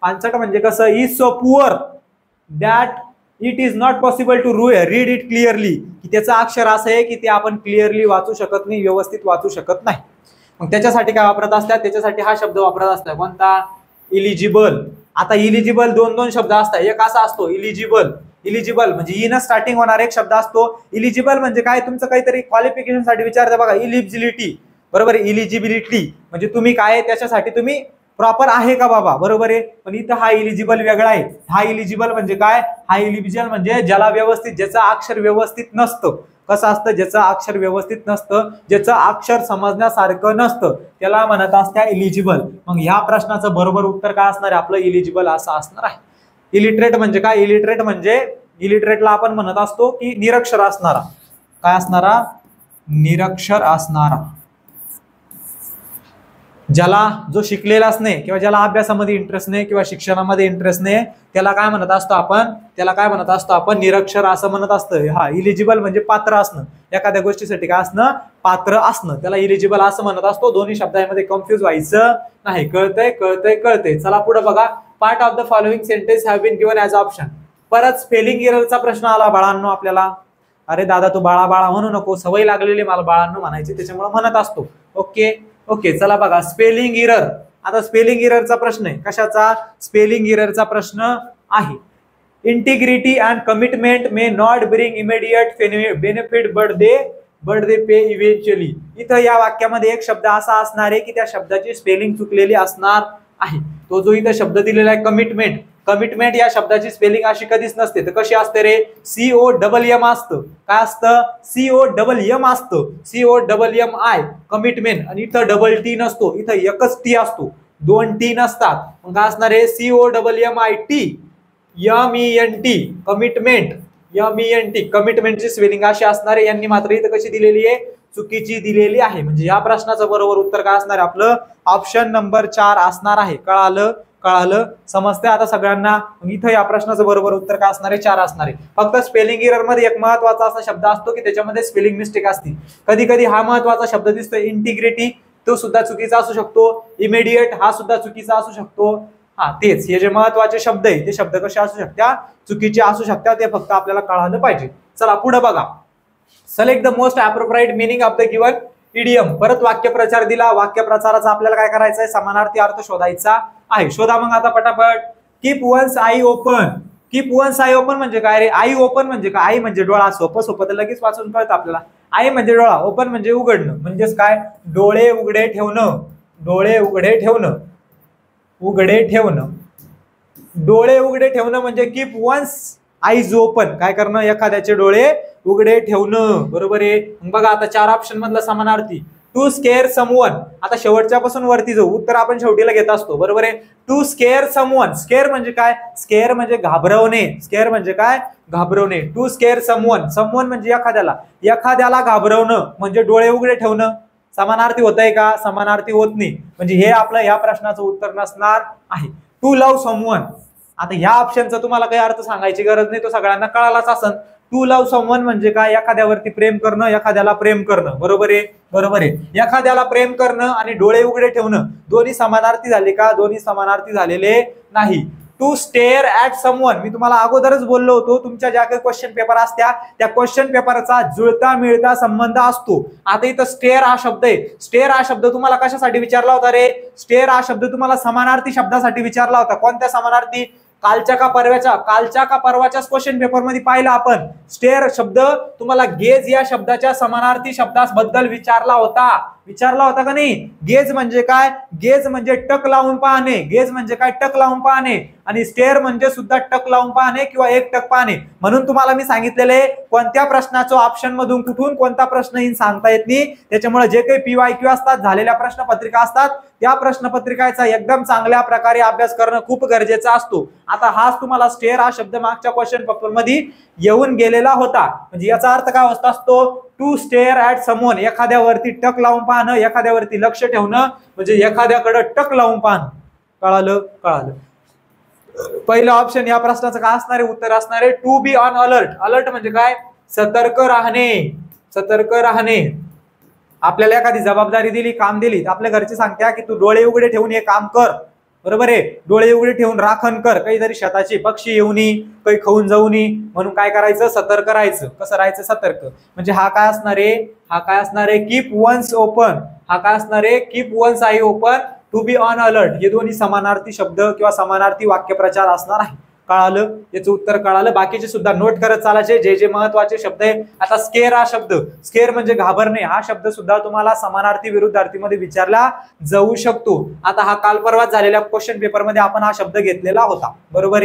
पानसट म्हणजे कसं? Is so poor that it is not possible to read it clearly, की त्याचं अक्षर असं आहे की ते आपण क्लिअरली वाचू शकत नाही, व्यवस्थित वाचू शकत नाही. मग त्याच्यासाठी काय वापरत असतात? त्याच्यासाठी हा शब्द वापरत असतात. कोणता? इलिजिबल. आता इलिजिबल दोन शब्द असतात. एक असा असतो इलिजिबल. इलिजिबल म्हणजे इन स्टार्टिंग होणार एक शब्द असतो. इलिजिबल म्हणजे काय? तुमचं काहीतरी क्वालिफिकेशन साठी विचारता बघा. इलिजिबिलिटी. बरोबर आहे? इलिजिबिलिटी म्हणजे तुम्ही काय त्याच्यासाठी तुम्ही प्रॉपर आहे का बाबा. बरोबर आहे. पण इथं हा इलिजिबल वेगळा आहे. हा इलिजिबल म्हणजे काय? हा इलिजिबल म्हणजे ज्याला व्यवस्थित, ज्याचं अक्षर व्यवस्थित नसतं. कसं असतं? ज्याचं अक्षर व्यवस्थित नसतं, ज्याचं अक्षर समजण्यासारखं नसतं, त्याला म्हणत असत्या इलिजिबल. मग ह्या प्रश्नाचं बरोबर उत्तर काय असणार आहे? आपलं इलिजिबल असं असणार आहे. इलिटरेट म्हणजे काय? इलिटरेट म्हणजे इलिटरेटला आपण म्हणत असतो की निरक्षर असणारा. काय असणारा? निरक्षर असणारा. ज्याला जो शिकलेलाच नाही किंवा ज्याला अभ्यासामध्ये इंटरेस्ट नाही किंवा शिक्षणामध्ये इंटरेस्ट नाही, त्याला काय म्हणत असतो आपण? त्याला काय म्हणत असतो आपण? निरक्षर असं म्हणत असतं. हा इलिजिबल म्हणजे पात्र असणं. एखाद्या गोष्टीसाठी काय असणं? पात्र असणं. त्याला इलिजिबल असं म्हणत असतो. दोन्ही शब्दांमध्ये कन्फ्युज व्हायचं नाही. कळतंय? कळतंय? कळतंय? चला पुढे बघा. Part of the following sentence have been given as option. परत स्पेलिंग एररचा प्रश्न आला बाळांनो आपल्याला. अरे दादा तू बाळा बाळा म्हणू नको, सवय लागलेली मला बाळांनो म्हणायची, त्याच्यामुळे म्हणत असतो. ओके ओके चला बघा. Spelling error. आता स्पेलिंग एररचा प्रश्न आहे. कशाचा? स्पेलिंग एररचा प्रश्न आहे. Integrity and commitment may not bring immediate benefit but they pay eventually. इथं या वाक्यामध्ये एक शब्द असा असणार आहे की त्या शब्दाची स्पेलिंग चुकलेली असणार आहे. तो जो इथं शब्द दिलेला आहे कमिटमेंट. कमिटमेंट या शब्दाची स्पेलिंग अशी कधीच नसते. तर कशी असते रे? COMM असतं. काय असतं? COMM असतं. COMMI commitment. आणि इथं डबल टी नसतो, इथं एकच टी असतो, दोन टी नसतात. मग काय असणार आहे? COMMIT MENT commitment. MENT कमिटमेंटची स्पेलिंग अशी असणार आहे. यांनी मात्र इथं कशी दिलेली आहे? चुकीची दिलेली आहे. म्हणजे या प्रश्नाचं बरोबर उत्तर काय असणार आहे? आपलं ऑप्शन नंबर 4 असणार आहे. कळालं? कळालं? समजते आता सगळ्यांना? इथं या प्रश्नाचं बरोबर उत्तर काय असणार आहे? 4 असणार आहे. फक्त स्पेलिंग एरर मध्ये एक महत्वाचा असा शब्द असतो की त्याच्यामध्ये स्पेलिंग मिस्टेक असते. कधी कधी हा महत्वाचा शब्द दिसतो इंटिग्रिटी, तो सुद्धा चुकीचा असू शकतो. इमिडिएट हा सुद्धा चुकीचा असू शकतो. हा तेच हे जे महत्वाचे शब्द आहे ते शब्द कसे असू शकतात? चुकीचे असू शकतात. ते फक्त आपल्याला कळालं पाहिजे. चला पुढे बघा. Select the most appropriate meaning of the given idiom. परत वाक्यप्रचार दिला. वाक्यप्रचाराचा आपल्याला काय करायचं आहे? समानार्थी अर्थ शोधायचा आहे. शोधा मग आता पटापट. Keep one's eye open. Keep one's eye open म्हणजे काय रे? आई ओपन म्हणजे काय? आई म्हणजे डोळा. सोपं तर लगेच वाचून कळतं आपल्याला. आई म्हणजे डोळा, ओपन म्हणजे उघडणं. म्हणजेच काय? डोळे उघडे ठेवणं. डोळे उघडे ठेवणं. उघडे ठेवणं. डोळे उघडे ठेवणं म्हणजे कीप वन्स आईज ओपन. काय करणं? एखाद्याचे डोळे उघडे ठेवणं. बरोबर आहे. बघा आता 4 ऑप्शन मधला समानार्थी. टू स्केअर समवन, आता शेवटच्यापासून वरती जाऊ, उत्तर आपण शेवटीला घेत असतो, बरोबर आहे. टू स्केअर समवन, स्केअर म्हणजे काय, स्केअर म्हणजे घाबरवणे, स्केअर म्हणजे काय, घाबरवणे. टू स्केअर समवन, समवन म्हणजे एखाद्याला घाबरवणं म्हणजे डोळे उघडे ठेवणं. समानार्थी होतंय का, समानार्थी होत नाही, म्हणजे हे आपलं या प्रश्नाचं उत्तर नसणार आहे. टू लव्ह समवन, आता ह्या ऑप्शनचा तुम्हाला काही अर्थ सांगायची गरज नाही, तो सगळ्यांना कळालाच असन. टू लव्ह समवन म्हणजे काय, एखाद्यावरती प्रेम करणं, एखाद्याला प्रेम करणं, बरोबर आहे, बरोबर आहे. एखाद्याला प्रेम करणं आणि डोळे उघडे ठेवणं दोन्ही समानार्थी झाले का, दोन्ही समानार्थी झालेले नाही. टू स्टेअर ऍट समवन, मी तुम्हाला अगोदरच बोललो होतो, तुमच्या ज्या काही क्वेश्चन पेपर असत्या त्या क्वेश्चन पेपरचा जुळता मिळता संबंध असतो. आता इथं स्टेअर हा शब्द आहे, स्टेअर हा शब्द तुम्हाला कशासाठी विचारला होता रे, स्टेअर हा शब्द तुम्हाला समानार्थी शब्दासाठी विचारला होता. कोणत्या समानार्थी, कालच्या का परवाच्या क्वेश्चन पेपर मध्ये पाहिलं आपण. स्टेअर शब्द तुम्हाला गेज या शब्दाच्या समानार्थी शब्दाबद्दल विचारला होता का नाही. गेज म्हणजे काय, गेज म्हणजे टक लावून पाहणे, गेज म्हणजे काय, टक लावून पाहणे, आणि स्टेअर म्हणजे सुद्धा टक लावून पाहणे किंवा एक टक पाहणे. म्हणून तुम्हाला मी सांगितलेले कोणत्या प्रश्नाचं ऑप्शन मधून कुठून कोणता प्रश्न येईल सांगता येत नाही. त्याच्यामुळे जे काही PYQ असतात, झालेल्या प्रश्नपत्रिका असतात, त्या प्रश्नपत्रिकाचा एकदम चांगल्या प्रकारे अभ्यास करणं खूप गरजेचं असतो. आता हाच तुम्हाला स्टेअर हा शब्द मागच्या क्वेश्चन पेपर मध्ये येऊन गेलेला होता. म्हणजे याचा अर्थ काय होत असतो, टू स्टेअर ऍट समवन, एखाद्यावरती टक लावून पाहणं, एखाद्यावरती लक्ष ठेवणं, म्हणजे एखाद्याकडे टक लावून पाहणं. कळालं. पहिलं ऑप्शन या प्रश्नाचं काय असणार आहे, उत्तर असणार आहे to be on alert. Alert म्हणजे काय, सतर्क राहणे. आपल्याला एखादी जबाबदारी दिली, काम दिली, तर आपल्या घरचे सांगत्या की तू डोळे उघडे ठेवून हे काम कर, बरोबर आहे. डोळे उघडे ठेवून राखण कर, काहीतरी शेताची पक्षी येऊ नये, काही खाऊन जाऊ नये, म्हणून काय करायचं, सतर्क राहायचं. कसं राहायचं, सतर्क. म्हणजे हा काय असणार आहे, कीप वन्स ओपन. हा काय असणार आहे, keep one's eye open, to be on alert. हे दोन्ही समानार्थी शब्द किंवा समानार्थी वाक्यप्रचार असणार आहे. कळालं, याचं उत्तर कळालं. बाकीचे सुद्धा नोट करत चालायचे जे जे महत्वाचे शब्द आहे. आता स्केअर हा शब्द, स्केअर म्हणजे घाबरणे, हा शब्द सुद्धा तुम्हाला समानार्थी विरुद्धार्थी मध्ये विचारला जाऊ शकतो. आता हा काल परवा झालेल्या क्वेश्चन पेपर मध्ये आपण हा शब्द घेतलेला होता, बरोबर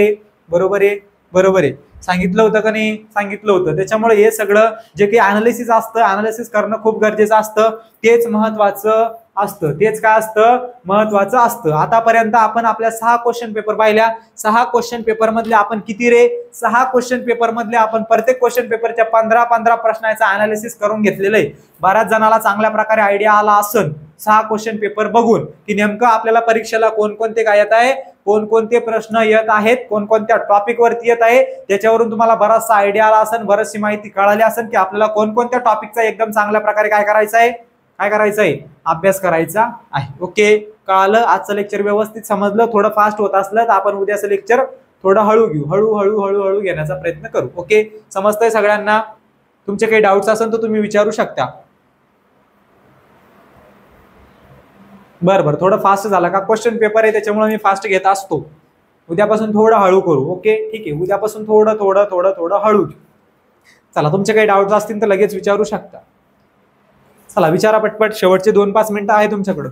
आहे. सांगितलं होतं का नाही, सांगितलं होतं. त्याच्यामुळे हे सगळं जे काही अनालिसिस असतं, अनालिसिस करणं खूप गरजेचं असतं, तेच महत्वाचं असतं, तेच काय असतं, महत्वाचं असतं. आतापर्यंत आपण आपल्या 6 क्वेश्चन पेपर पाहिल्या. 6 क्वेश्चन पेपर मधले आपण किती रे, 6 क्वेश्चन पेपर मधले आपण प्रत्येक क्वेश्चन पेपरच्या 15 प्रश्नांचा अनालिसिस करून घेतलेलं आहे. बऱ्याच जणाला चांगल्या प्रकारे आयडिया आला असेल 6 क्वेश्चन पेपर बघून की नेमकं आपल्याला परीक्षेला कोणकोणते काय येत आहे, कोणकोणते प्रश्न येत आहेत, कोणकोणत्या टॉपिक वरती येत आहे, त्याच्यावरून तुम्हाला बराचसा आयडिया आला असेल, बरीचशी माहिती कळाली असेल की आपल्याला कोणकोणत्या टॉपिकचा एकदम चांगल्या प्रकारे काय करायचं आहे, अभ्यास करायचा आहे. ओके, कळालं. आजचं लेक्चर व्यवस्थित समजलं, थोडं फास्ट होत असलं तर आपण उद्याचं लेक्चर थोडं हळू घेऊ, हळू घेण्याचा प्रयत्न करू. ओके, समजतंय सगळ्यांना. तुमचे काही डाऊट्स असेल तर तुम्ही विचारू शकता. बरं, थोडं फास्ट झाला का, क्वेश्चन पेपर आहे त्याच्यामुळे मी फास्ट घेत असतो. उद्यापासून थोडं हळू करू. ओके, ठीक आहे, उद्यापासून थोडं हळू. चला, तुमचे काही डाऊट्स असतील तर लगेच विचारू शकता. चला, विचारा पटपट, शेवटचे 2-5 मिनिटं आहे तुमच्याकडं.